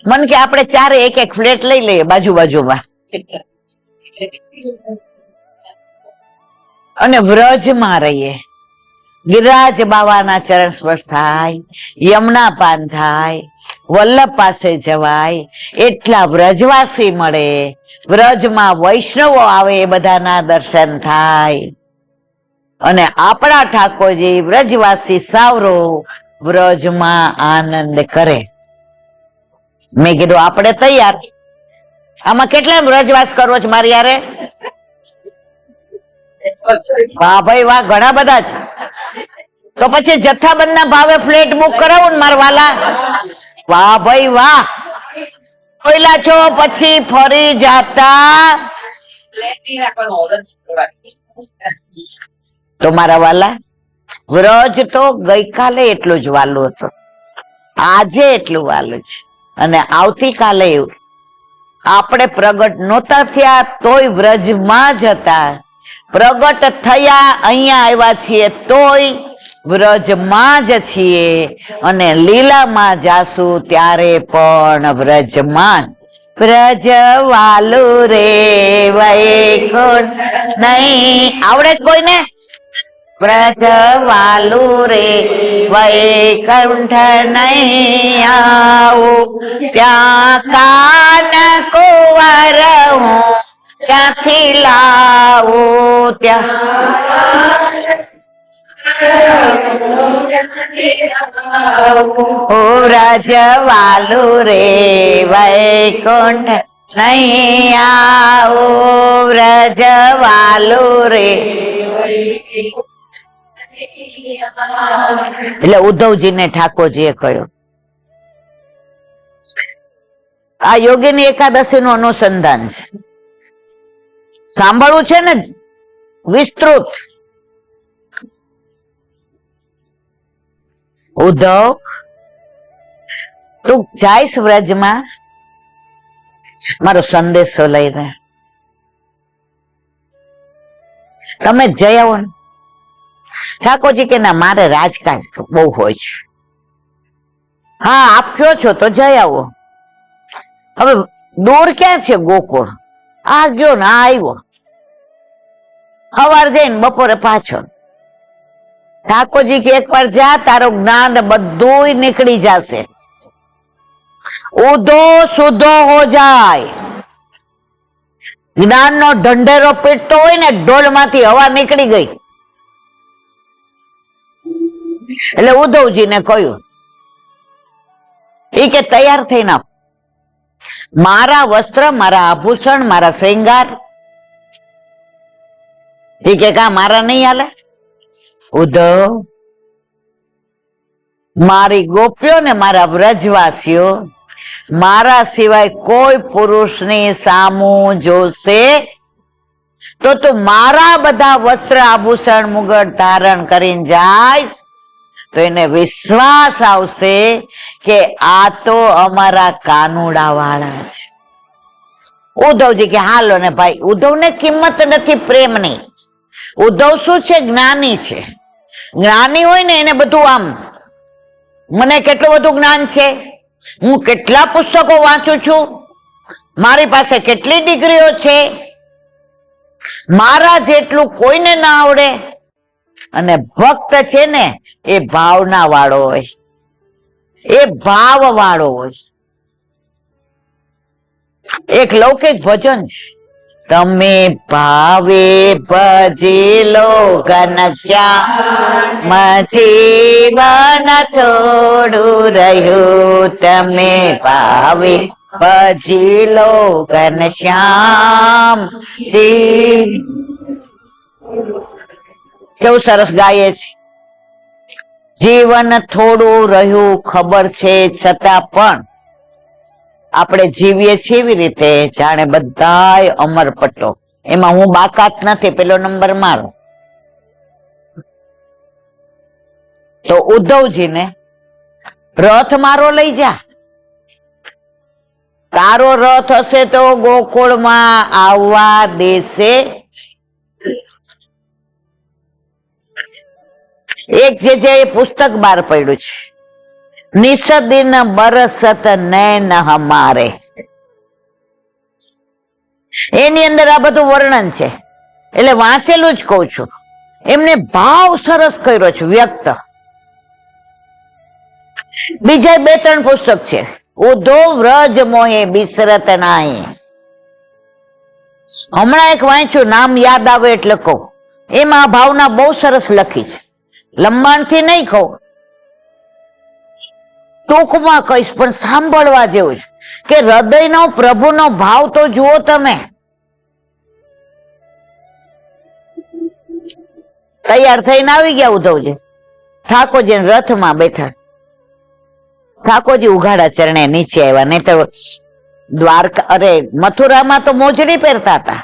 મને કે આપણે 4 એક ફ્લેટ લઈ લઈએ બાજુ બાજુમાં. અને વ્રજમાં રહીએ, ગિરિરાજ બાવાના ચરણ સ્પર્શ થાય, યમુના પાન થાય, વલ્લભ પાસે જવાય, એટલા વ્રજવાસી મળે, વ્રજમાં વૈષ્ણવો આવે, એ બધાના દર્શન થાય, અને આપણા ઠાકોરજી વ્રજવાસી સાવરો વ્રજમાં આનંદ કરે. મેં કીધું આપણે તૈયાર. આમાં કેટલા વ્રજવાસ કરવો છે મારી યારે? વાહ ભાઈ વાહ, ઘણા બધા છે. તો પછી જથ્થાબંધ ના ભાવે ફ્લેટ બુક કરાવું ને મારા વાલા? વાહ ભાઈ વાહ, કોઈલા છો પછી ફરી જાતા તો મારા વાલા, વ્રજ તો ગઈકાલે એટલું જ વાલું હતું, આજે એટલું વાલું છે, અને આવતીકાલે એવું. આપણે પ્રગટ નહોતા થયા તોય વ્રજમાં જ હતા, પ્રગટ થયા અહીંયા આવ્યા છીએ તોય વ્રજમાં જ છીએ, અને લીલામાં જાશું ત્યારે પણ વ્રજમાં. વ્રજ વાલું રે વૈકુંઠ નહીં, આવડે જ કોઈને? વ્રજ વાલું રે વૈકુંઠ નહીં આવું, ત્યાં કાન કુંવર હું ક્યાંથી લાવું, વ્રજ વાલું રે વૈકુંઠ નહીં આવું, વ્રજ વાલું રે. એટલે ઉદ્ધવજીને ઠાકોરજીએ કહ્યું, આ યોગીની એકાદશી નું અનુસંધાન છે, સાંભળવું છે ને વિસ્તૃત. ઉદ્ધવ, તું જાઈશ વ્રજમાં, મારો સંદેશો લઈને તમે જઈ આવો ને. ઠાકોરજી કે ના, મારે રાજકાજ બહુ હોય છે. હા, આપ કયો છો તો જઈ આવો. હવે દૂર ક્યાં છે ગોકુળ? આ ગયો ને આ આવ્યો, સવાર જઈને બપોરે પાછો. ઠાકોરજી કે એકવાર જા, તારું જ્ઞાન બધું નીકળી જશે, ઉધો સુધો હો જાય. જ્ઞાન નો ઢંઢેરો પીટતો હોય ને, ઢોલ માંથી હવા નીકળી ગઈ. એટલે ઉદ્ધવજીને કહ્યું, એ કે તૈયાર થઈને આપ, મારા વસ્ત્ર, મારા આભૂષણ, મારા શ્રૃંગાર. એ કે કા મારા નહીં હાલે? ઉદ્ધવ, મારી ગોપીઓ ને મારા વ્રજવાસીઓ મારા સિવાય કોઈ પુરુષની સામું જોશે તો તું મારા બધા વસ્ત્ર આભૂષણ મુગટ ધારણ કરીને જાય તો એને વિશ્વાસ આવશે કે આ તો અમારા કાનુડા વાળા છે. ઉદ્ધવજી કે હાલો ને ભાઈ, ઉદ્ધવ ને કિંમત નથી પ્રેમની. ઉદ્ધવ શું છે? જ્ઞાની છે. જ્ઞાની હોય ને એને બધું આમ, મને કેટલું બધું જ્ઞાન છે, હું કેટલા પુસ્તકો વાંચું છું, મારી પાસે કેટલી ડિગ્રીઓ છે, મારા જેટલું કોઈને ના આવડે. અને ભક્ત છે ને એ ભાવના વાળો હોય, એ ભાવ વાળો હોય. એક લૌકિક ભજન છે, તમે ભાવે ભજી લો ઘનશ્યામ જીવન થોડું રહ્યું, તમે ભાવે ભજી લો ઘનશ્યામ. કેવું સરસ ગાય છે. જીવન થોડું રહ્યું ખબર છે, છતાં પણ આપણે જીવીએ છીએ એવી રીતે જાણે બધાય અમર પટો. એમાં હું બાકાત નથી, પેલો નંબર મારો. તો ઉદ્ધવજીને રથ મારો લઈ જા, તારો રથ હશે તો ગોકુળમાં આવવા દેશે. એક જે પુસ્તક બહાર પડ્યું છે, નિષદિન બરસત નૈન હમારે. એની અંદર આ બધું વર્ણન છે, એટલે વાંચેલું જ કઉ છું. એમને ભાવ સરસ કર્યો છે વ્યક્ત. બીજા 2-3 પુસ્તક છે, ઉધો વ્રજ મોહે બિસરત નાહી. હમણાં એક વાંચ્યું, નામ યાદ આવે એટલે કહું. એમાં આ ભાવના બહુ સરસ લખી છે. લંબાણથી નહીં કહું, ટૂંકમાં કહીશ, પણ સાંભળવા જેવું છે કે હૃદયનો પ્રભુનો ભાવ તો જુઓ તમે. તૈયાર થઈને આવી ગયા ઉદ્ધવજી. ઠાકોરજી રથમાં બેઠા. ઠાકોરજી ઉઘાડા ચરણે નીચે આવ્યા. નહીં તો દ્વારકા, અરે મથુરામાં તો મોજડી પહેરતા હતા.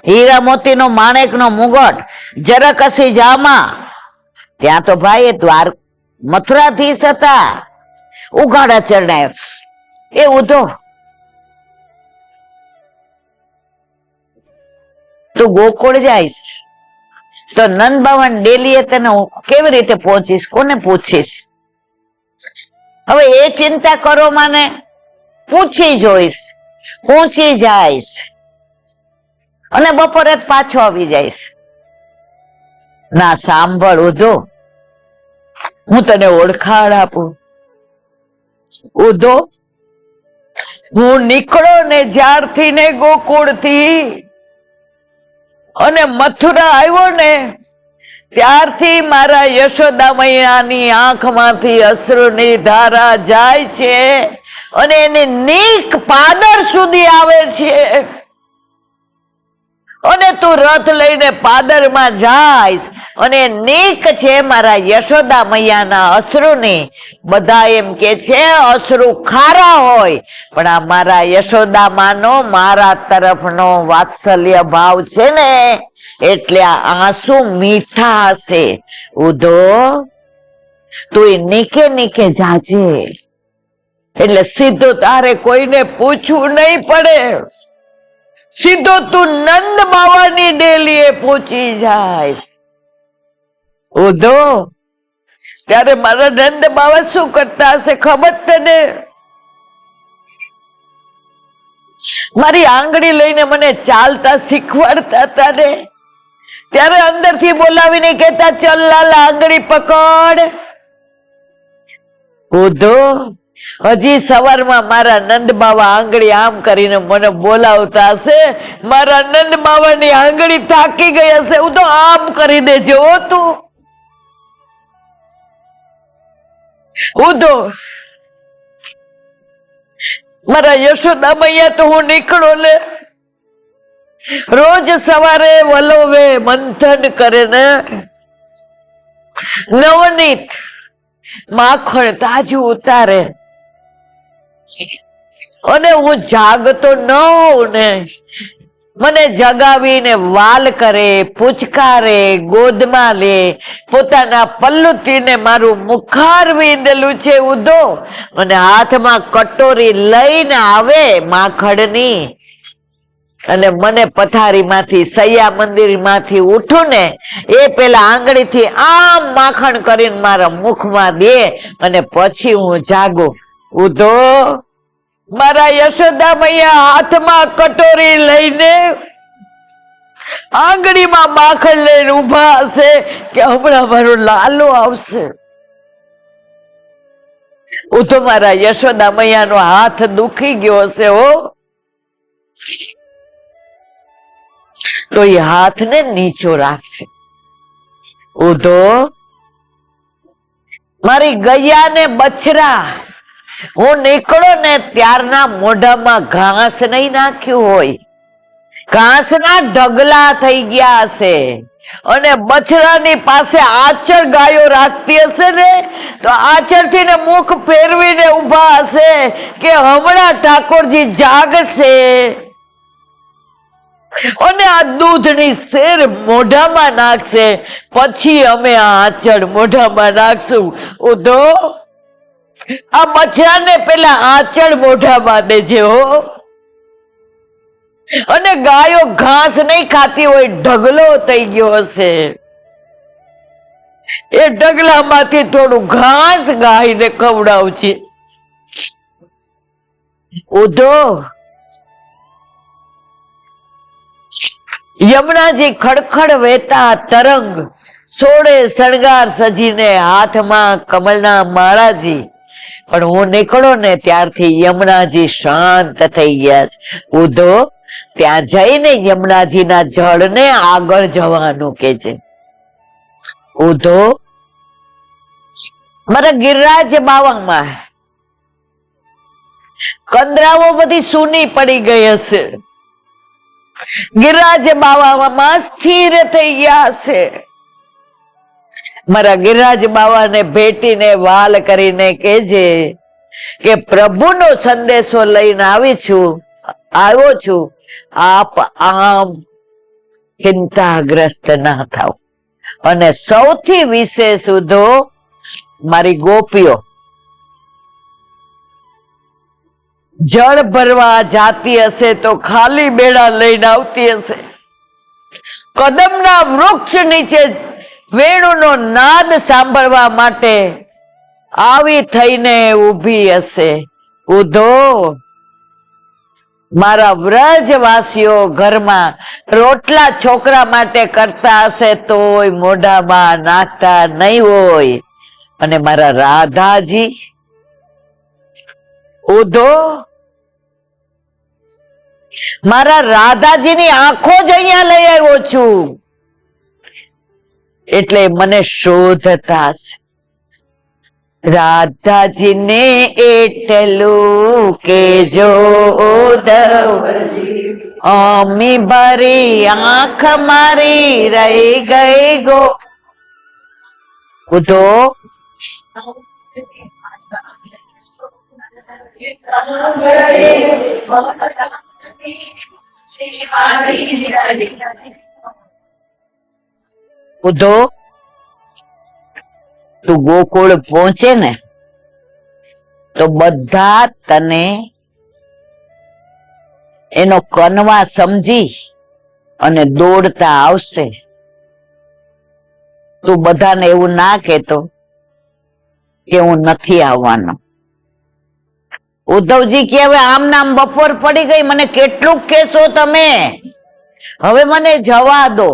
હીરા મોતીનો માણેકનો મુગટ, જરકસી જામા. ત્યાં તો ભાઈ મથુરાધીશ હતા. ઉઘાડા ચરણે એ ઉધો, તું ગોકુળ જાઈશ તો નંદ બાવન ડેલીએ તને કેવી રીતે પહોંચીશ, કોને પૂછીશ? હવે એ ચિંતા કરો, મને પૂછી જોઈશ, પહોંચી જાઈશ અને બપોરે જ પાછો આવી જઈશ. ના, સાંભળ ઉધો, હું તને ઓળખાણ આપું. ઉધો, હું નીકળો ને જ્યારથી ને ગોકુળ થી અને મથુરા આવ્યો ને ત્યારથી મારા યશોદા મૈયાની આંખમાંથી અશ્રુની ધારા જાય છે અને એની નીક પાદર સુધી આવે છે. અને તું રથ લઈને પાદરમાં જાઈશ અને નીક છે મારા યશોદા મૈયાના અશ્રુની. બધા એમ કે છે અશ્રુ ખારા હોય, પણ આ મારા યશોદા માનો મારા તરફનો વાત્સલ્ય ભાવ છે ને, એટલે આ આંસુ મીઠા હશે. ઉધો, તું નીકે નીકે જાજે, એટલે સીધું તારે કોઈને પૂછવું નહીં પડે. સીધો તું નંદ બાવાની ડેલીએ પહોંચી જાઈશ. ઉધો, ત્યારે મારા નંદ બાવા શું કરતા હશે ખબર તને? મારી આંગળી લઈને મને ચાલતા શીખવાડતા હતા ને, ત્યારે અંદરથી બોલાવીને કહેતા, ચલ લાલા આંગળી પકડ. ઉધો, હજી સવારમાં મારા નંદ બાવા આંગળી આમ કરીને મને બોલાવતા હશે. મારા નંદ બાવાની આંગળી થાકી ગઈ હશે. હું તો આમ કરી દેજો તું. ઉધો, મારા યશોદા મૈયા તો હું નીકળો ને રોજ સવારે વલોવે મંથન કરે ને, નવનીત માખણ તાજું ઉતારે અને હું જાગતો ન હોઉં ને, મને જગાવીને વાલ કરે, પૂચકારે, ગોદમાં લે, પોતાના પલ્લુતીને મારું મુખારવી દેલું છે ઉધો, અને હાથમાં કટોરી લઈને આવે માખણની. અને મને પથારીમાંથી, સૈયા મંદિરમાંથી ઉઠું ને એ પેલા આંગળીથી આમ માખણ કરીને મારા મુખમાં દે અને પછી હું જાગું. ઉધો, મારા યશોદા મૈયા હાથમાં કટોરી લઈને આંગળીમાં માખણ લઈને ઉભા હશે કે હમણાં મારો લાલો આવશે. ઉધો, મારા યશોદા મૈયાનો હાથ દુખી ગયો હશે હો, તો એ હાથને નીચો રાખશે. ઉધો, મારી ગૈયા ને બછરા, હું નીકળો ને ત્યારના મોઢામાં ઘાસ નહીં નાખ્યું હોય, ઘાસના ઢગલા થઈ ગયા હશે. અને બછરાની પાસે આચર ગાયો રાખતી હશે ને, તો આચરથી ને મુખ ફેરવીને ઉભા હશે કે હમણાં ઠાકોરજી જાગશે. અને આ દૂધની શેર મોઢામાં નાખશે, પછી અમે આ આચળ મોઢામાં નાખશું. ઉધો, આ બચ્ચાને પેલા આચળ મોઢામાં દેજે હો. અને ગાયો ઘાસ નહીં ખાતી હોય, ઢગલો થઈ ગયો હશે, એ ઢગલામાંથી થોડું ઘાસ ગાયને ખવડાવજે. ઉધો, યમુનાજી ખડખડ વહેતા તરંગ, સોળે શણગાર સજીને, હાથમાં કમળના માળાજી. પણ હું નીકળો ને ત્યારથી યમુનાજી શાંત થઈ ગયા. ઉધો ત્યાં જઈને યમુનાજીના જળને આગળ જવાનું કે છે. ઉધો મારા ગિરિરાજ બાવામાં કંદરાઓ બધી સૂની પડી ગઈ હશે. ગિરિરાજ બાવામાં સ્થિર થઈ ગયા હશે. મારા ગિરિરાજ બાવાને ભેટીને વાલ કરીને કહેજે કે પ્રભુનો સંદેશો લઈને આવ્યો છું. આપ આમ ચિંતાગ્રસ્ત ના થાવ. અને સૌથી વિશેષ ઉધો મારી ગોપીઓ જળ ભરવા જાતી હશે તો ખાલી બેડા લઈને આવતી હશે. કદમના વૃક્ષ નીચે વેણુનો નાદ સાંભળવા માટે આવી થઈને ઊભી હશે. ઉધો મારા વ્રજવાસીઓ ઘરમાં રોટલા છોકરા માટે કરતા હશે તોય મોઢામાં નાખતા નહીં હોય. અને મારા રાધાજી ઉધો મારા રાધાજીની આંખો જ અહીંયા લઈ આવ્યો છું. એટલે મને શોધતા હશે. રાધાજીને એટલું કે જો અમી ભરી આંખ મારી રહી ગઈ ગો. ઉધો ઉધો તું ગોકુળ પહોંચે ને તો બધા તને એનો કનવા સમજી અને દોડતા આવશે. તું બધાને એવું ના કહેતો કે હું નથી આવવાનો. ઉદ્ધવજી કે હવે આમ નામ બપોર પડી ગઈ, મને કેટલું કહેશો તમે, હવે મને જવા દો.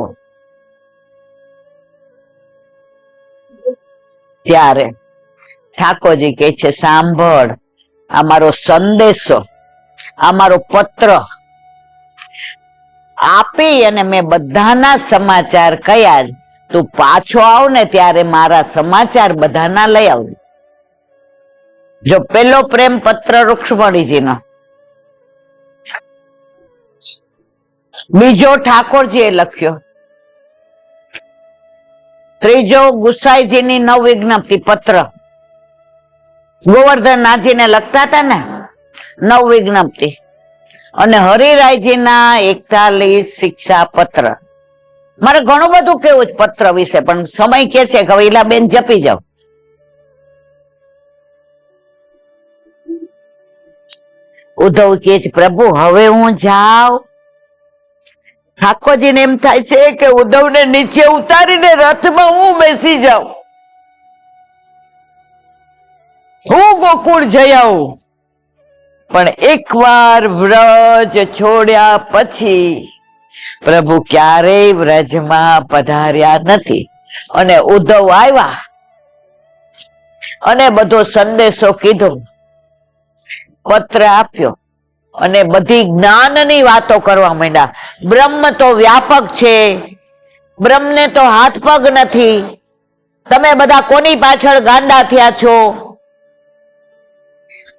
ત્યારે ઠાકોરજી કહે છે સાંભળ, આ મારો સંદેશો, આ મારો પત્ર આપી અને મેં બધાના સમાચાર કયા જ. તું પાછો આવ ને ત્યારે મારા સમાચાર બધાના લઈ આવજે. જો પેલો પ્રેમ પત્ર રૂક્ષ્મણીજીનો, બીજો ઠાકોરજીએ લખ્યો, ત્રીજો ગુસાઈજીની નવ વિજ્ઞપ્તિ પત્ર, ગોવર્ધનનાથજીને લખતા હતા ને નવ વિજ્ઞપ્તિ, અને હરિરાયજીના 41 શિક્ષા પત્ર. મારે ઘણું બધું કેવું છે પત્ર વિશે, પણ સમય કે છે કે ઈલાબેન જપી જાવ. ઉદ્ધવ કે છે પ્રભુ હવે હું જાઉં. ઠાકોરજીને એમ થાય છે કે ઉદ્ધવને નીચે ઉતારીને રથમાં હું બેસી જાઉં, હું ગોકુળ જઈ આવું. પણ એકવાર વ્રજ છોડ્યા પછી પ્રભુ ક્યારેય વ્રજમાં પધાર્યા નથી. અને ઉદ્ધવ આવ્યા અને બધો સંદેશો કીધો, પત્ર આપ્યો અને બધી જ્ઞાનની વાતો કરવા માંડ્યા. બ્રહ્મ તો વ્યાપક છે, બ્રહ્મને તો હાથ પગ નથી, તમે બધા કોની પાછળ ગાંડા થયા છો.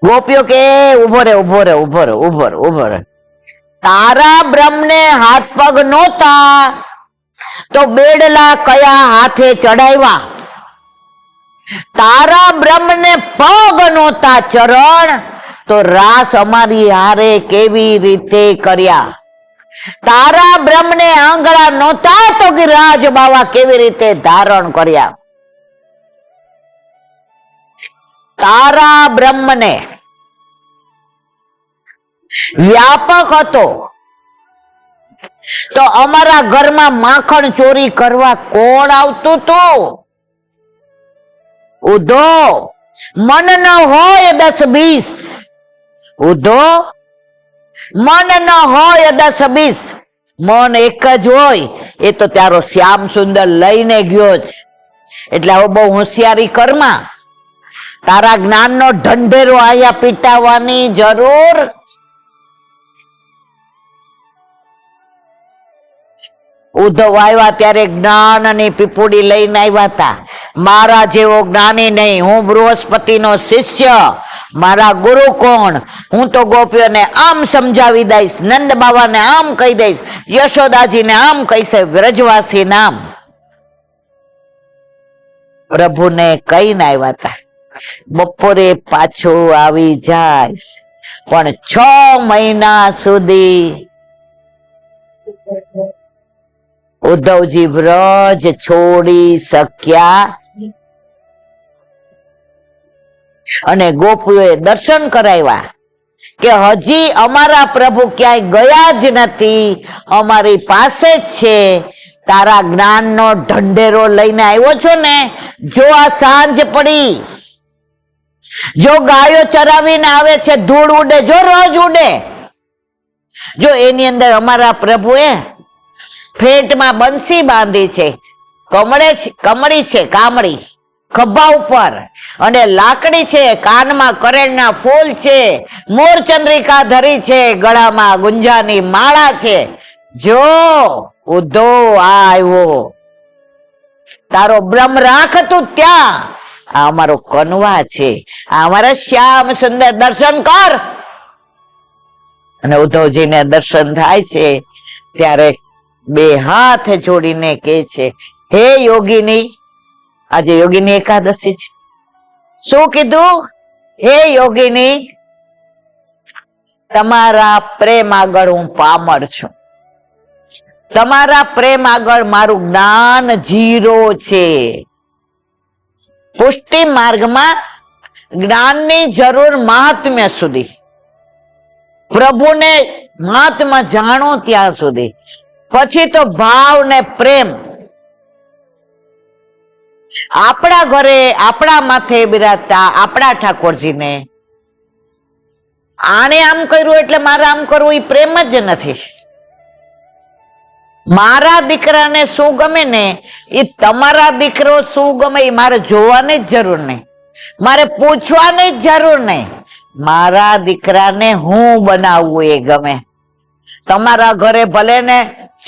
ગોપીઓ કે ઉભો રે ઉભો રે ઉભો રે ઉભો રે ઉભો રે, તારા બ્રહ્મને હાથ પગ નહોતા તો બેડલા કયા હાથે ચડાવ્યા? તારા બ્રહ્મને પગ નહોતા ચરણ તો રાસ અમારી હારે કેવી રીતે કર્યા? તારા બ્રહ્મને આંગળા નહોતા તો ગિરિરાજ બાવા કેવી રીતે ધારણ કર્યા? તારા બ્રહ્મને વ્યાપક હતો તો અમારા ઘરમાં માખણ ચોરી કરવા કોણ આવતું તું? ઉધો મન ન હોય 10-20, ઉધો મન ન હોય 10-20 મન એક જ હોય એ તો તારો શ્યામ સુંદર લઈને ગયો જ. એટલે હવે બહુ હોશિયારી કરમાં. તારા જ્ઞાનનો ઢંઢેરો અહીંયા પીટાવવાની જરૂર. ઉદ્ધવ આવ્યા ત્યારે જ્ઞાનની પીપુડી લઈને આવ્યા હતા. મારા જેવો જ્ઞાની નહીં, હું બૃહસ્પતિનો શિષ્ય. મારા ગુરુ કોણ? હું તો ગોપીઓને આમ સમજાવી દઈશ, નંદ બાબાને આમ કહી દઈશ, યશોદાજીને આમ કહીશ, વ્રજવાસી નામ. પ્રભુને કહીને આવ્યા હતા બપોરે પાછું આવી જાય, પણ 6 મહિના સુધી ઉદ્ધવજી વ્રજ છોડી શક્યા. અને ગોપીઓએ દર્શન કરાવ્યા કે હજી અમારા પ્રભુ ક્યાંય ગયા જ નથી, અમારી પાસે જ છે. તારા જ્ઞાનનો ઢંઢેરો લઈને આવ્યો છો ને, જો આ સાંજ પડી, જો ગાયો ચરાવીને આવે છે, ધૂળ ઉડે, જો રોજ ઉડે, જો એની અંદર અમારા પ્રભુએ ફેટમાં બંસી બાંધી છે, કમળી છે, કામળી ખભા ઉપર, અને લાકડી છે, કાનમાં કરેણના ફૂલ છે, મોરચંદ્રિકા ધરી છે, ગળામાં ગુંજાની માળા છે. જો ઉદ્ધવ આવ્યો, તારો બ્રહ્મ રાખ તું ત્યાં, આ અમારો કનવા છે, આ અમારા શ્યામ સુંદર, દર્શન કર. અને ઉદ્ધવજીને દર્શન થાય છે ત્યારે 2 હાથ જોડીને કે છે, હે યોગીની, આજે યોગીની એકાદશી છે. શું કીધું? હે યોગીની, તમારા પ્રેમ આગળ હું પામર છું, તમારા પ્રેમ આગળ મારું જ્ઞાન 0 છે. પુષ્ટિ માર્ગમાં જ્ઞાનની જરૂર મહાત્મ્ય સુધી, પ્રભુને મહાત્મા જાણો ત્યાં સુધી, પછી તો ભાવ ને પ્રેમ. આપણા ઘરે આપણા માથે બિરાજતા આપણા ઠાકોરજીને આને આમ કર્યું એટલે મારે આમ કરવું, એ પ્રેમ જ નથી. મારા દીકરાને શું ગમે ને એ તમારા દીકરો શું ગમે એ મારે જોવાની જ જરૂર નહીં, મારે પૂછવાની જ જરૂર નહીં. મારા દીકરાને હું બનાવવું એ ગમે. તમારા ઘરે ભલે ને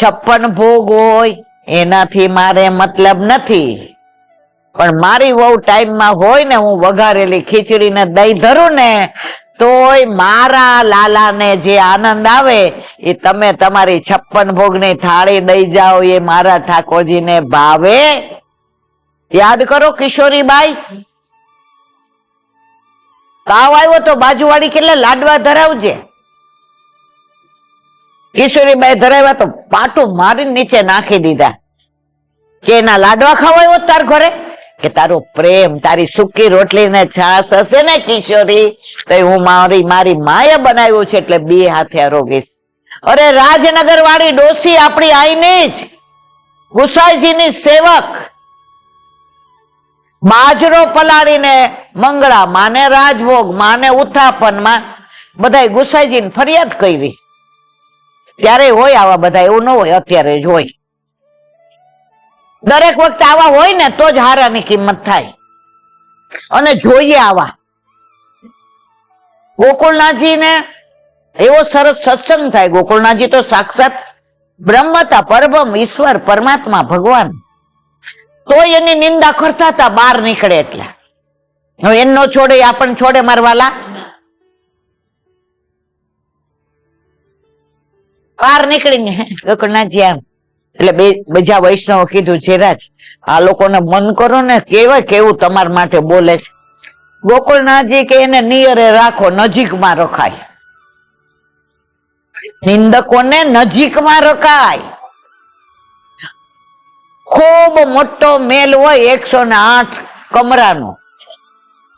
56 ભોગ હોય, એનાથી મારે મતલબ નથી, પણ મારી વહુ ટાઈમમાં હોય ને, હું વઘારેલી ખીચડી ને દહીં ધરું ને, તોય મારા લાલાને જે આનંદ આવે એ તમે તમારી 56 ભોગની થાળી દઈ જાઓ, એ મારા ઠાકોરજીને ભાવે. યાદ કરો કિશોરીબાઈ, તાવ આવ્યો તો બાજુવાળી કેટલા લાડવા ધરાવજે. કિશોરીબાઈ ધરાવ્યા તો પાટું મારી નીચે નાખી દીધા કે એના લાડવા ખવાયો તાર ઘરે, કે તારો પ્રેમ, તારી સૂકી રોટલી ને છાસ હશે ને કિશોરી, તો હું મારી માએ બનાવ્યું છે એટલે 2 હાથે આરોગીશ. અરે રાજનગર વાળી ડોસી આપણી આઈની જ, ગુસાઈજીની સેવક, બાજરો પલાળીને મંગળા માને રાજભોગ માને ઉત્થાપનમાં બધાય ગુસાઈજીને ફરિયાદ કરી. ત્યારે હોય આવા બધા, એવું ન હોય અત્યારે જ હોય. દરેક વખતે આવા હોય ને તો જ હારાની કિંમત થાય, અને જોઈએ આવા. ગોકુળનાથજી ને એવો સરસ સત્સંગ થાય. ગોકુળનાથજી તો સાક્ષાત બ્રહ્મ હતા, પરબ્રહ્મ, ઈશ્વર, પરમાત્મા, ભગવાન. તો એની નિંદા કરતા હતા બહાર નીકળે એટલે. હવે એનો છોડે આપણ છોડે મારવાલા, બહાર નીકળીને ગોકુળનાથજી આમ. એટલે બીજા વૈષ્ણવ કીધું, જેરાજ આ લોકોને મન કરો ને, કેવાય કેવું તમારા માટે બોલે છે. ગોકુળનાથજી કે એને નિયરે રાખો, નજીકમાં રખાય. નિંદકોને નજીકમાં રખાય. ખૂબ મોટો મેલ હોય, 108 કમરાનો,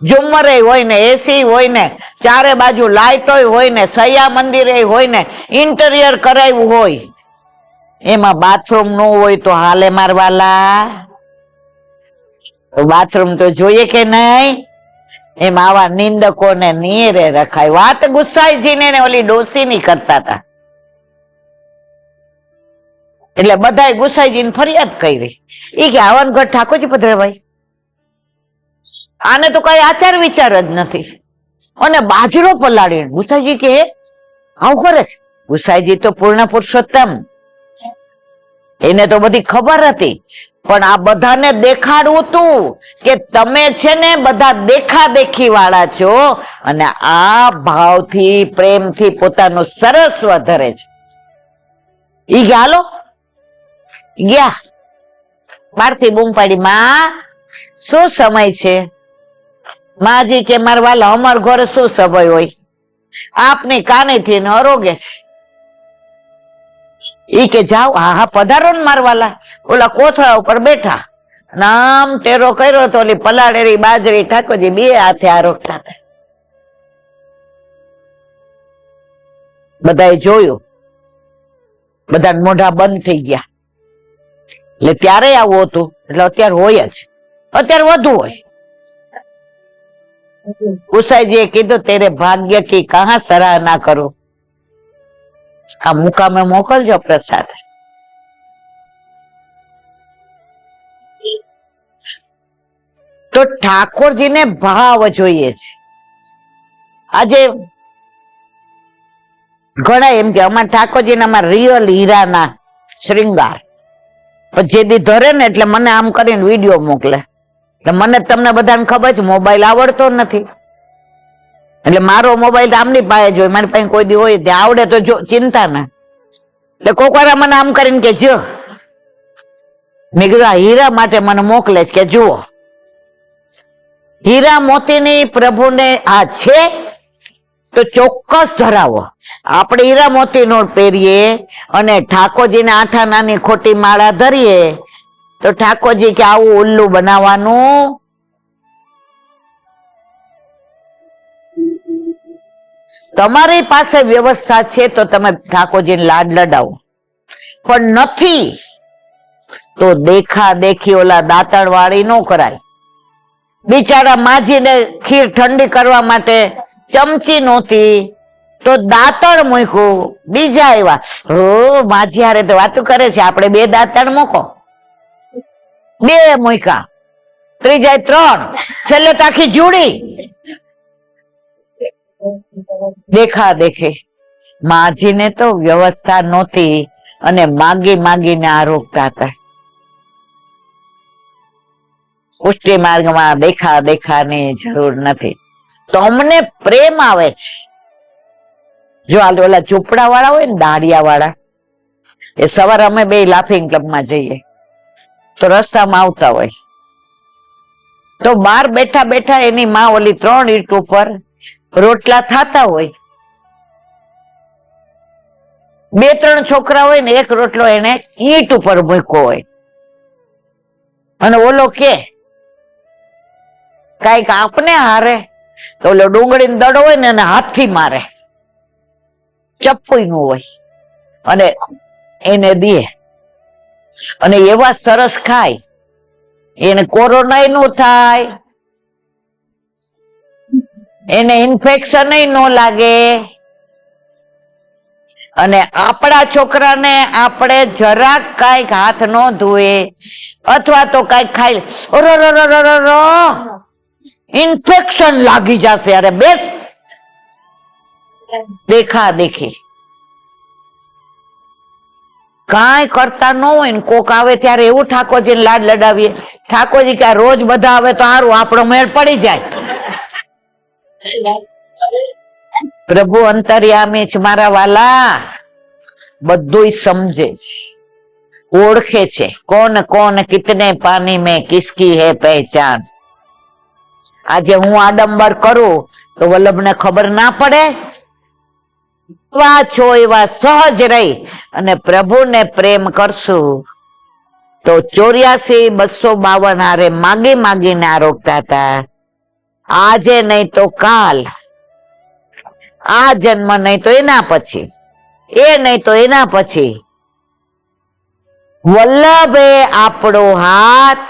ઝુમ્મરે હોય ને, એસી હોય ને, ચારે બાજુ લાઈટો હોય ને, સૈયા મંદિરે હોય ને, ઇન્ટિરિયર કરાવ્યું હોય, એમાં બાથરૂમ ન હોય તો હાલે મારવાલા? બાથરૂમ તો જોઈએ કે નહીં? એમ આવા નિંદકોને નીરે રખાય. વાત ગુસાઈજી ને ઓલી ડોસી ની કરતા હતા. એટલે બધાએ ગુસાઈજીને ફરિયાદ કરી. એ કે આવન ઘર ઠાકોરજી પધરાભાઈ, આને તો કઈ આચાર વિચાર જ નથી. અને બાજરો પલાળી ગુસાઈજી કે આવું કરે છે. ગુસાઈજી તો પૂર્ણ પુરુષોત્તમ, એને તો બધી ખબર હતી, પણ આ બધાને દેખાડવું તું કે તમે છે ને બધા દેખા દેખી વાળા છો, અને આ ભાવથી પ્રેમથી પોતાનું સરસ્વ ધરે છે. ઈ ગાલો ગયા બહારથી બૂમ પાડી, માં શું સમય છે? માજી કે મારા વાલા અમાર ઘરે શું સમય હોય, આપની કાને થી અરોગે છે. ઈ કે જાઓ, હા હા પધારો ને મારવાલા. ઓલા કોથળા ઉપર બેઠા, નામ ટેરો કર્યો તો ઓલી પલાળેલી બાજરી ઠાકોરજી બે હાથે આરોગતા હતા. બધાએ જોયું, બધા મોઢા બંધ થઈ ગયા. એટલે ત્યારે આવું હતું, એટલે અત્યારે હોય જ, અત્યારે વધુ હોય. ગુસાઈજીએ કીધું તેરે ભાગ્ય કી કહા સરાહના કરું, આ મુકામે મોકલજો પ્રસાદ. તો ઠાકોરજીને ભાવ જોઈએ છે. આજે ઘણા એમ કે અમારા ઠાકોરજીને અમારા રિયલ હીરાના શ્રૃંગાર, પણ જે દી ધરે ને એટલે મને આમ કરીને વિડીયો મોકલે. એટલે મને તમને બધાને ખબર છે મોબાઈલ આવડતો નથી, એટલે મારો મોબાઈલ આમની પાસે જ હોય, મારી પાસે કોઈ દી હોય ત્યાં આવડે તો જો ચિંતા ના. એટલે કોક વાર મને આમ કરીને કે જો, મેં કીધું આ હીરા માટે મને મોકલે છે કે જુઓ હીરા મોતીની પ્રભુને આ છે તો ચોક્કસ ધરાવો. આપણે હીરા મોતી નો પહેરીએ અને ઠાકોરજીને આઠા નાની ખોટી માળા ધરીએ તો ઠાકોરજી કે આવું ઉલ્લુ બનાવવાનું. તમારી પાસે વ્યવસ્થા છે તો તમે ઠાકોરજીને લાડ લડાવો, પણ નથી તો દેખા દેખી ઓલા દાંતણ વાળી ન કરાય. બિચારા માજીને ખીર ઠંડી કરવા માટે ચમચી નહોતી તો દાંતણ મૂક્યું. બીજા આવ્યા, હો માજી હારે તો વાતું કરે છે, આપણે બે દાંતણ મૂકો. બે મૂક્યા, ત્રીજા 3, છેલ્લે તો આખી જોડી. દેખા દેખે. માજીને તો વ્યવસ્થા નહોતી અને માગી માગીને આરોગતા હતા. પુષ્ટિ માર્ગમાં દેખા દેખાની જરૂર નથી. તો અમને પ્રેમ આવે છે. જો આ ઓલા ચોપડા વાળા હોય ને દાડિયા વાળા, એ સવારે અમે બે લાફિંગ ક્લબમાં જઈએ તો રસ્તામાં આવતા હોય તો બહાર બેઠા બેઠા એની માં ઓલી 3 ઈંટ ઉપર રોટલા થાતા હોય. 2-3 છોકરા હોય ને એક રોટલો એને ઈંટ ઉપર મૂક્યો હોય, અને ઓલો કે કઈક આપને હારે તો ઓલો ડુંગળીનો દડો હોય ને એને હાથથી મારે, ચપ્પુ નું હોય, અને એને દે. અને એવા સરસ ખાય, એને કોરોના નો થાય, એને ઇન્ફેક્શન ન લાગે. અને આપણા છોકરાને આપણે જરાક કઈક હાથ ન ધોએ અથવા તો કઈક ખાઈ ઇન્ફેક્શન લાગી જશે. અરે બેસ, દેખા દેખી કાંઈ કરતા ન હોય ને કોક આવે ત્યારે એવું ઠાકોરજીને લાડ લડાવીએ. ઠાકોરજી કે રોજ બધા આવે તો સારું, આપણો મેળ પડી જાય. પ્રભુ અંતર્યામી છે મારા વાલા, બધું સમજે છે, ઓળખે છે. કોણ કોણ કિતને પાણી में किसकी है पहचान. આજે હું આડંબર કરું તો વલ્લભને ખબર ના પડે? એવા છો એવા સહજ રહી અને પ્રભુને પ્રેમ કરશું તો 84-252 હારે માગી માગીને આરોગતા હતા. આજે નહીં તો કાલ, આ જન્મ નહીં તો એના પછી, એ નહીં તો એના પછી વલ્લભે આપણો હાથ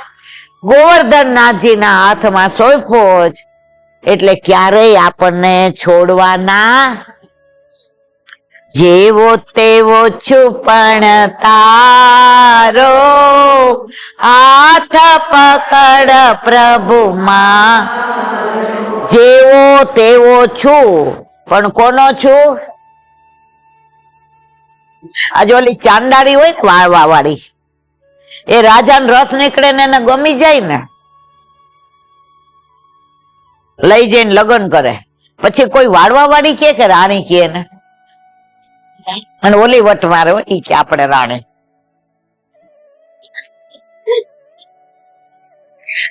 ગોવર્ધનનાથજીના હાથમાં સોંપ્યો જ, એટલે ક્યારેય આપણને છોડવાના. જેવો તેવો તેવો છું પણ તારો હાથ પકડ પ્રભુમાં. જેવો તેવો છું પણ કોનો છું? આજે ઓલી ચાંડાળી હોય ને વાળવા વાળી, એ રાજાનો રથ નીકળે ને એને ગમી જાય ને, લઈ જઈને લગ્ન કરે, પછી કોઈ વાળવા વાળી કે રાણી કે ને, અને ઓલી વટ મારે ઈ કે આપણે રાણી.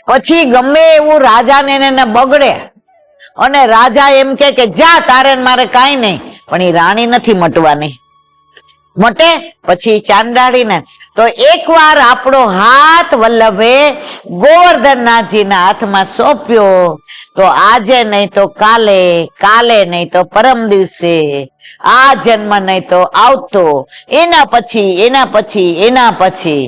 પછી ગમે એવું રાજાને એને બગડે અને રાજા એમ કે જા તારે મારે કાંઈ નહીં, પણ એ રાણી નથી મટવાની. મટે પછી ચાંડાળીને. તો એકવાર આપણો હાથ વલ્લભે ગોવર્ધનનાથજીના હાથમાં સોંપ્યો, તો આજે નહીં તો કાલે, કાલે નહીં તો પરમ દિવસે, આ જન્મ નહીં તો આવતો, એના પછી એના પછી એના પછી.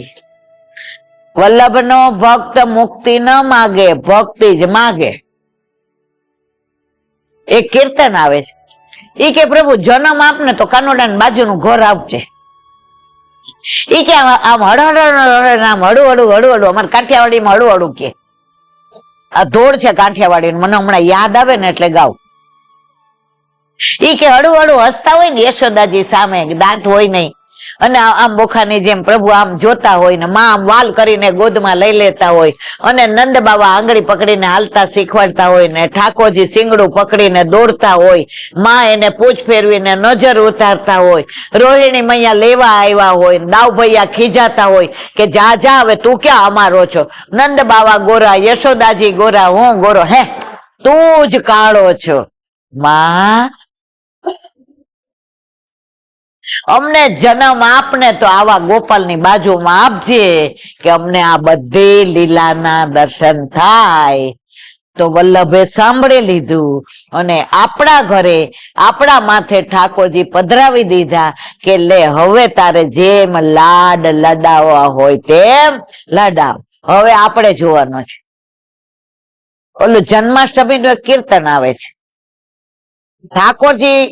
વલ્લભનો ભક્ત મુક્તિ ન માગે, ભક્તિ જ માગે. એક કીર્તન આવે છે, ઈ કે પ્રભુ જન્મ આપને તો કાનોડાની બાજુનું ઘર આપજે. ઈ કે આમ હળહળ આમ હળું હળું હળું હળું, અમારે કાઠિયાવાડીમાં હળું હળું કે, આ ધોળ છે કાઠિયાવાડી, મને હમણાં યાદ આવે ને એટલે ગાવ. ઈ કે હળું હળું હસતા હોય ને યશોદાજી સામે, દાંત હોય નહીં, અને આમ બોખાની જેમ પ્રભુ આમ જોતા હોય ને, માં આમ વાલ કરીને ગોદમાં લઈ લેતા હોય, અને નંદ બાબા આંગળી પકડીને હાલતા શીખવાડતા હોય ને, ઠાકોરજી સિંગડું પકડીને દોડતા હોય, માં એને પૂછ ફેરવીને નજર ઉતારતા હોય, રોહિણી મૈયા લેવા આવ્યા હોય, દાવ ભૈયા ખીજાતા હોય કે જા જા હવે તું ક્યાં અમારો છો, નંદ બાબા ગોરા, યશોદાજી ગોરા, હું ગોરો, હે તું જ કાળો છો. માં અમને જન્મ આપને તો આવા ગોપાલની બાજુમાં આપજે કે અમને આ બધી લીલાના દર્શન થાય. તો વલ્લભે સાંભળી લીધું અને આપણા ઘરે આપણા માથે ઠાકોરજી પધરાવી દીધા કે લે હવે તારે જેમ લાડ લડાવવા હોય તેમ લડાવ. હવે આપણે જોવાનું છે. ઓલું જન્માષ્ટમીનું એક કીર્તન આવે છે, ઠાકોરજી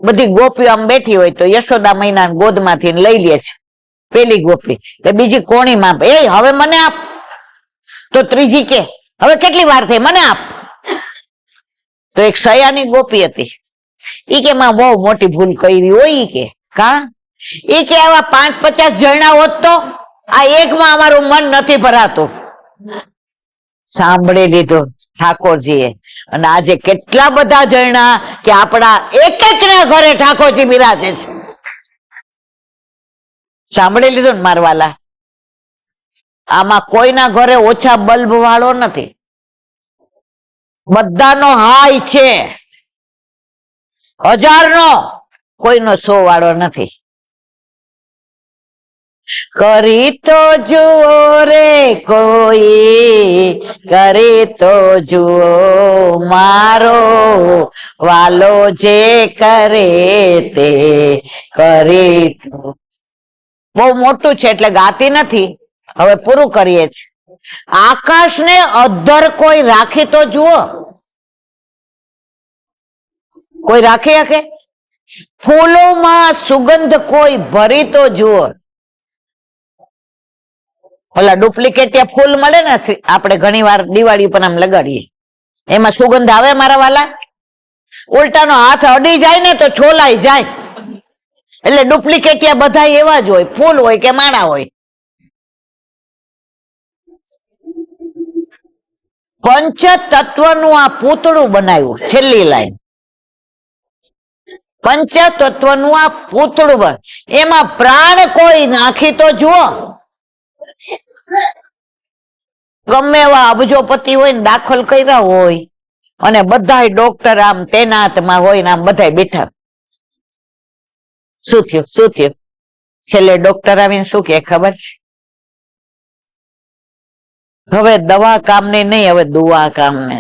બધી ગોપીઓ આમ બેઠી હોય તો યશોદા મૈના ગોદમાંથી લઈ લે છે પેલી ગોપી, એટલે બીજી કોણી માં એ હવે મને આપ, તો ત્રીજી કે હવે કેટલી વાર થઈ મને આપ. તો એક સયાની ગોપી હતી, ઈ કે માં બહુ મોટી ભૂલ કરી હોય, ઈ કે કા, ઈ કે આવા 5-50 જણા હોત તો આ એકમાં અમારું મન નથી ભરાતું. સાંભળી લીધું ઠાકોરજીએ, અને આજે કેટલા બધા જણા કે આપણા એક એક ના ઘરે ઠાકોરજી બિરાજે છે. સાંભળી લીધું ને મારવાલા, આમાં કોઈના ઘરે ઓછા બલ્બ વાળો નથી, બધાનો હાય છે, 1000નો, કોઈનો 100 વાળો નથી. કરી તો જુઓ રે કોઈ, કરી તો જુઓ મારો વાલો જે કરે તે કરી. બહુ મોટું છે એટલે ગાતી નથી, હવે પૂરું કરીએ છીએ. આકાશને અધ્ધર કોઈ રાખી તો જુઓ, કોઈ રાખી શકે? ફૂલોમાં સુગંધ કોઈ ભરી તો જુઓ. ઓલા ડુપ્લિકેટ ફૂલ મળે ને આપણે ઘણી વાર દિવાળી પર આમ લગાડીએ, એમાં સુગંધ આવે મારા વાલા? ઉલટાનો હાથ અડી જાય ને તો છોલાઈ જાય. એટલે ડુપ્લિકેટિયા બધા એવા જ હોય, ફૂલ હોય કે માળા હોય. પંચ તત્વનું આ પૂતળું બનાવ્યું, છેલ્લી લાઈન, પંચ તત્વનું આ પૂતળું બન, એમાં પ્રાણ કોઈ નાખી તો જુઓ. ગમે એવા અબજોપતિ હોય ને દાખલ કર્યા હોય, અને બધા ડોક્ટર આમ તૈનાતમાં હોય ને આમ બધા બેઠા, શું થયું શું થયું? છેલ્લે ડોક્ટર આવીને શું કે ખબર છે? હવે દવા કામની નહીં, હવે દુઆ કામને.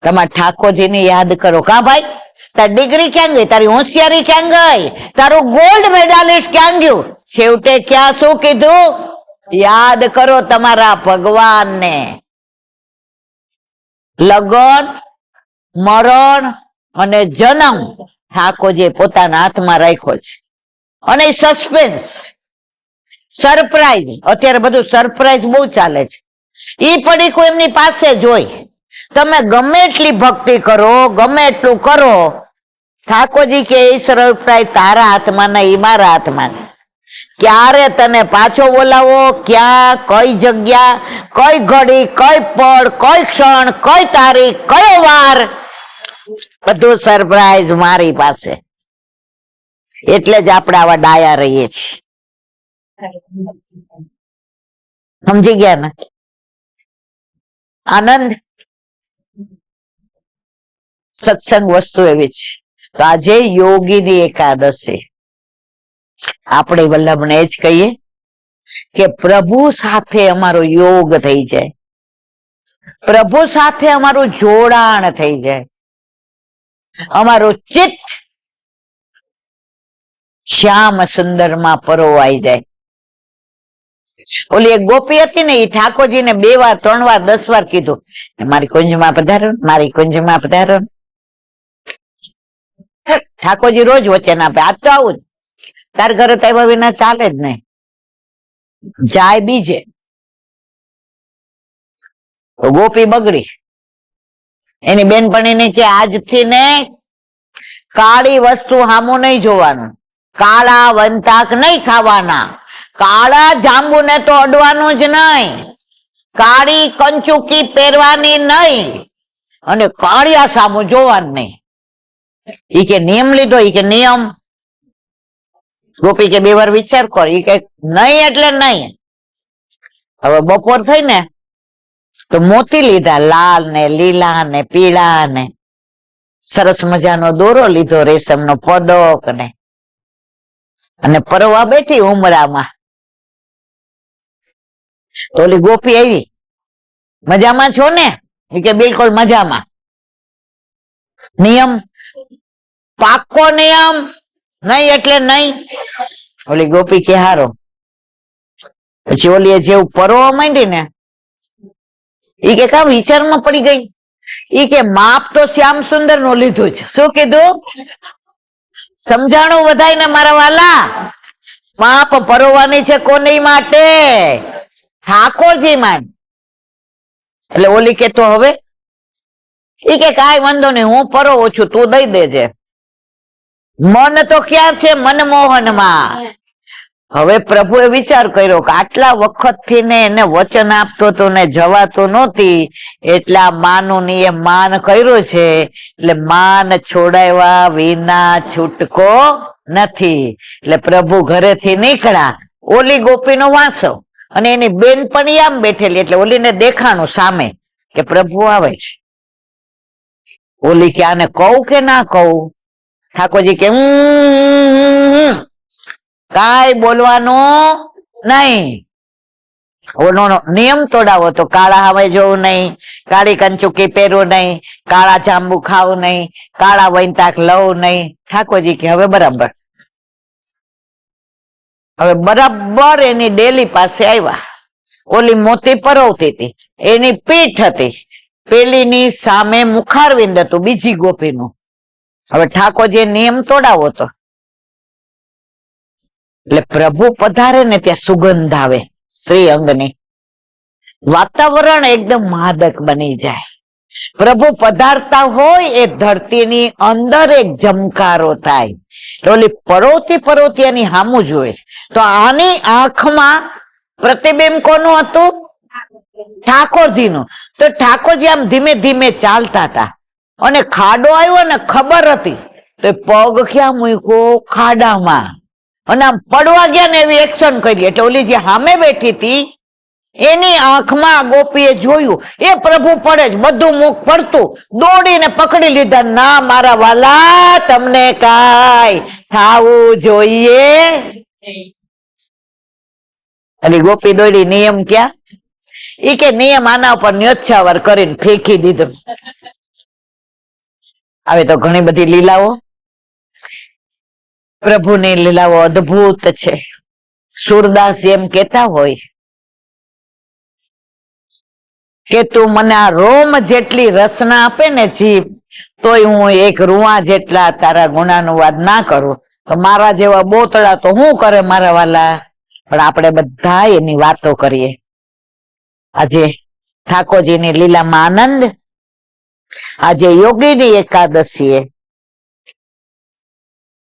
તમારા ઠાકોરજીને યાદ કરો. કા ભાઈ, તારી ડિગ્રી ક્યાં ગઈ? તારી હોશિયારી ક્યાં ગઈ? તારું ગોલ્ડ મેડાલિસ્ટ ક્યાં ગયું? છેવટે ક્યાં શું કીધું? યાદ કરો તમારા ભગવાનને. લગન, મરણ અને જન્મ ઠાકોરજીએ પોતાના હાથમાં રાખ્યો છે. અને સસ્પેન્સ, સરપ્રાઈઝ. અત્યારે બધું સરપ્રાઈઝ બહુ ચાલે છે. ઈ પડીકું એમની પાસે જ હોય. તમે ગમે એટલી ભક્તિ કરો, ગમે એટલું કરો, ઠાકોરજી કે એ સરપ્રાઈઝ તારા હાથમાં નહીં, મારા હાથમાં. ક્યારે તને પાછો બોલાવો, ક્યાં, કઈ જગ્યા, કઈ ઘડી, કઈ પળ, કઈ ક્ષણ, કઈ તારીખ, કયો વાર, બધું સરપ્રાઈઝ મારી પાસે. એટલે જ આપણે આવા ડાયા રહીએ છીએ. સમજી ગયા ને? આનંદ. સત્સંગ વસ્તુ એવી છે. તો આજે યોગીની એકાદશી. આપણે વલ્લભને જ કહીએ કે પ્રભુ સાથે અમારો યોગ થઈ જાય, પ્રભુ સાથે અમારું જોડાણ થઈ જાય, અમારું ચિત્ત શ્યામ સુંદર માં પરોવાઈ જાય. ઓલી એક ગોપી હતી ને, એ ઠાકોરજીને 2 વાર 3 વાર 10 વાર કીધું, મારી કુંજમાં પધારો, મારી કુંજમાં પધારો. ઠાકોરજી રોજ વચન આપે, આજ તો આવું જ, તાર ઘરે આવ્યા વિના ચાલે જ નહીં. જાય બીજે. ગોપી બગડી. એની બેનપણીને કે આજથી ને કાળી વસ્તુ સામું નહીં જોવાનું, કાળા વંતાક નહીં ખાવાના, કાળા જાંબુ ને તો અડવાનું જ નહીં, કાળી કંચુકી પહેરવાની નહીં, અને કાળિયા સામું જોવાનું નહીં. ઈ કે નિયમ લીધો, ઈ કે નિયમ. ગોપી કે 2 વાર વિચાર કર. ઈ કે નહીં એટલે નહીં. હવે બપોર થઈ ને તો મોતી લીધા, લાલ ને લીલા ને પીળા ને, સરસ મજાનો દોરો લીધો, રેશમનો પદક ને, અને પરવા બેઠી ઉમરામાં. તો ઓલી ગોપી આવી, મજામાં છો ને? ઈ કે બિલકુલ મજામાં. નિયમ, પાક્કો નિયમ, નહીં એટલે નહીં. ઓલી ગોપી કે હારો. પછી ઓલી જેવું પરવા માંડી ને, ઈ કે કા વિચારમાં પડી ગઈ. ઈ કે માપ તો શ્યામ સુંદર નું લીધું છે. શું કીધું? સમજાણું બધાય ને મારા વાલા. માપ પરોવાની છે કોની માટે? ઠાકોરજી માટે. એટલે ઓલી કે તો હવે? ઈ કે કાંઈ વાંધો નહીં, હું પરોવું છું, તું દઈ દેજે. મન તો ક્યાં છે? મનમોહન માં. હવે પ્રભુએ વિચાર કર્યો કે આટલા વખત થી ને એને વચન આપતો તો ને જવાતો નહોતી, એટલા માનું ની એ માન કર્યું છે, એટલે માન છોડાવ્યા વિના છૂટકો નથી. એટલે પ્રભુ ઘરેથી નીકળ્યા, ઓલી ગોપીનો વાંસો, અને એની બેનપણી આમ બેઠેલી, એટલે ઓલીને દેખાણું સામે કે પ્રભુ આવે છે. ઓલી કે આને કહું કે ના કહું? ઠાકોરજી કે કાંઈ બોલવાનું નહીં. ઓનો નિયમ તોડાવો તો કાળા હવે જોવું નહીં, કાળી કંચુકી પહેરવું નહીં, કાળા જાંબુ ખાવું નહીં, કાળા વૈંતાક લવું નહીં. ઠાકોરજી કે હવે બરાબર. હવે બરાબર એની ડેલી પાસે આવ્યા. ઓલી મોતી પરોવતી હતી, એની પીઠ હતી, પેલીની સામે મુખારવિંદ હતું બીજી ગોપીનું. હવે ઠાકોરજી નિયમ તોડાવો તો, એટલે પ્રભુ પધારે ને ત્યાં સુગંધ આવે શ્રી અંગની, વાતાવરણ એકદમ માદક બની જાય. પ્રભુ પધારતા હોય એ ધરતીની અંદર એક જમકારો થાય. ઓલી પરોતી એની હામું જોવે છે, તો આની આંખમાં પ્રતિબિંબ કોનું હતું? ઠાકોરજીનું. તો ઠાકોરજી આમ ધીમે ધીમે ચાલતા હતા, અને ખાડો આવ્યો ને ખબર હતી, તો પગ ક્યાં મૂક્યો? ખાડામાં. અને આમ પડવા ગયા ને એવી એક્શન કરી, એટલે ઓલી જે સામે બેઠી હતી એની આંખમાં ગોપીએ જોયું એ પ્રભુ પડે જ, બધું મુખ પડતું, દોડીને પકડી લીધા. ના મારા વાલા, તમને કાંઈ થાવું જોઈએ. અને ગોપી દોડી. નિયમ ક્યાં? ઈ કે નિયમ આના ઉપર ન્યોછાવર કરીને ફેંકી દીધો. હવે તો ઘણી બધી લીલાઓ, પ્રભુની લીલાઓ અદ્ભુત છે. સુરદાસ એમ કેતા હોય કે તું મને આ રોમ જેટલી રસના આપે ને જીભ, તોય હું એક રૂવા જેટલા તારા ગુણાનુવાદ ના કરું. તો મારા જેવા બોતડા તો શું કરે મારા વાલા? પણ આપણે બધા એની વાતો કરીએ. આજે ઠાકોરજીની લીલામાં આનંદ, આજે યોગીની એકાદશીએ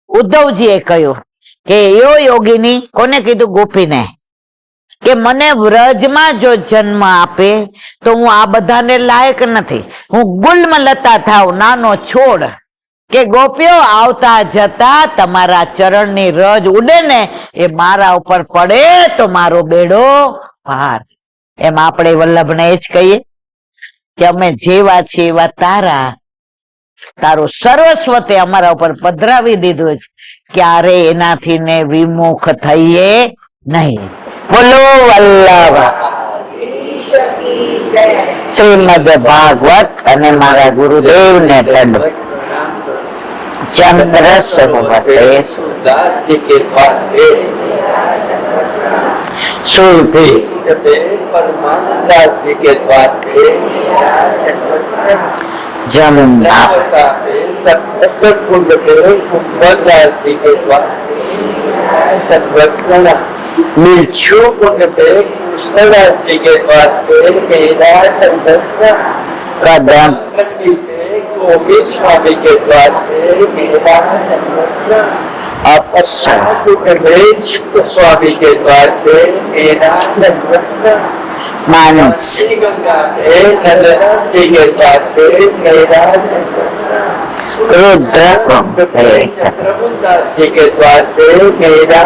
ઉદ્ધવજીએ કહ્યું કે યો યોગીની, કોને કીધું? ગોપીને, કે મને વ્રજમાં જો જન્મ આપે તો હું આ બધાને લાયક નથી, હું ગુલ્મ લતા થાવ, નાનો છોડ. કે ગોપીઓ આવતા જતા તમારા ચરણની રજ ઉડે ને એ મારા ઉપર પડે તો મારો બેડો પાર. એમ આપણે વલ્લભને એ જ કહીએ કે અમે જેવા છીએ એવા તારા, તારું સર્વસ્વ તે અમારા ઉપર પધરાવી દીધું છે, ક્યારે એનાથી ને વિમુખ થઈએ નહીં. બોલો વલ્લભ શ્રીમદ ભાગવત. અને મારા ગુરુદેવ ને દંડ. ચંદ્ર સ્વરૂપે સુરભી परमानंदास जी के द्वार पे जमुना सब कुंड पे कुंभदास जी के द्वार पे बिच्छू कुंड पे कृष्णदास जी के द्वार पे मेरा कदम गोविंद स्वामी के द्वार पे मेरा स्वामी के द्वार पे मेरा मानस गंगा जी के द्वार पे मेरा रुद्र चंद्रदास जी के द्वार पे मेरा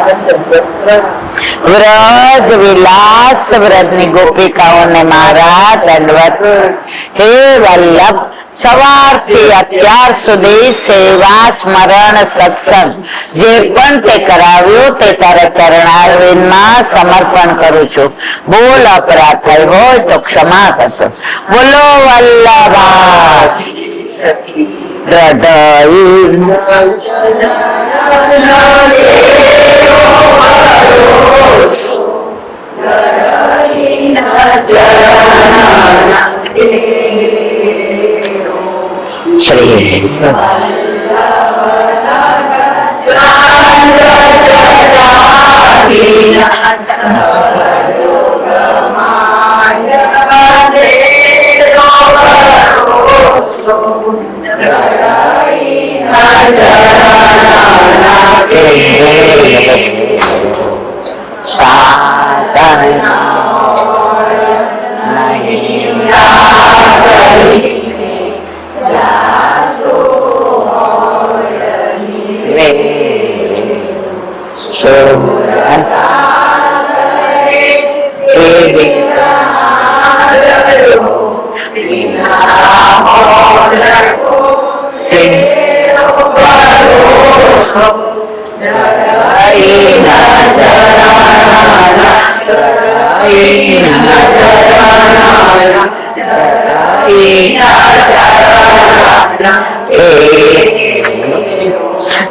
વ્રજ વિલાસ વ્રજની ગોપિકાઓને મારા દંડવત. હે વલ્લભ, સવારથી અત્યાર સુધી સેવા સ્મરણ સત્સંગ જે પણ તે કરાવ્યું તે તારા ચરણારવિંદમાં સમર્પણ કરું છું. બોલ અપરાધ થઈ હોય તો ક્ષમા કરશો. બોલો વલ્લભા હૃદય શ્રી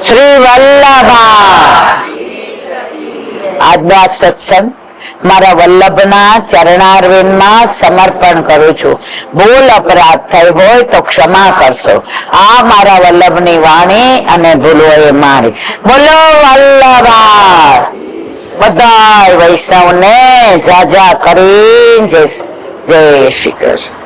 શ્રી વલ્લભા. આજનો સત્સંગ મારા વલ્લભના ચરણારવિંદમાં સમર્પણ કરું છું. ભૂલ અપરાધ થઈ હોય તો ક્ષમા કરશો. આ મારા વલ્લભની વાણી અને ભૂલો એ મારી. બોલો વલ્લભા. બધા વૈષ્ણવને જાજા કરી જય શ્રી કૃષ્ણ.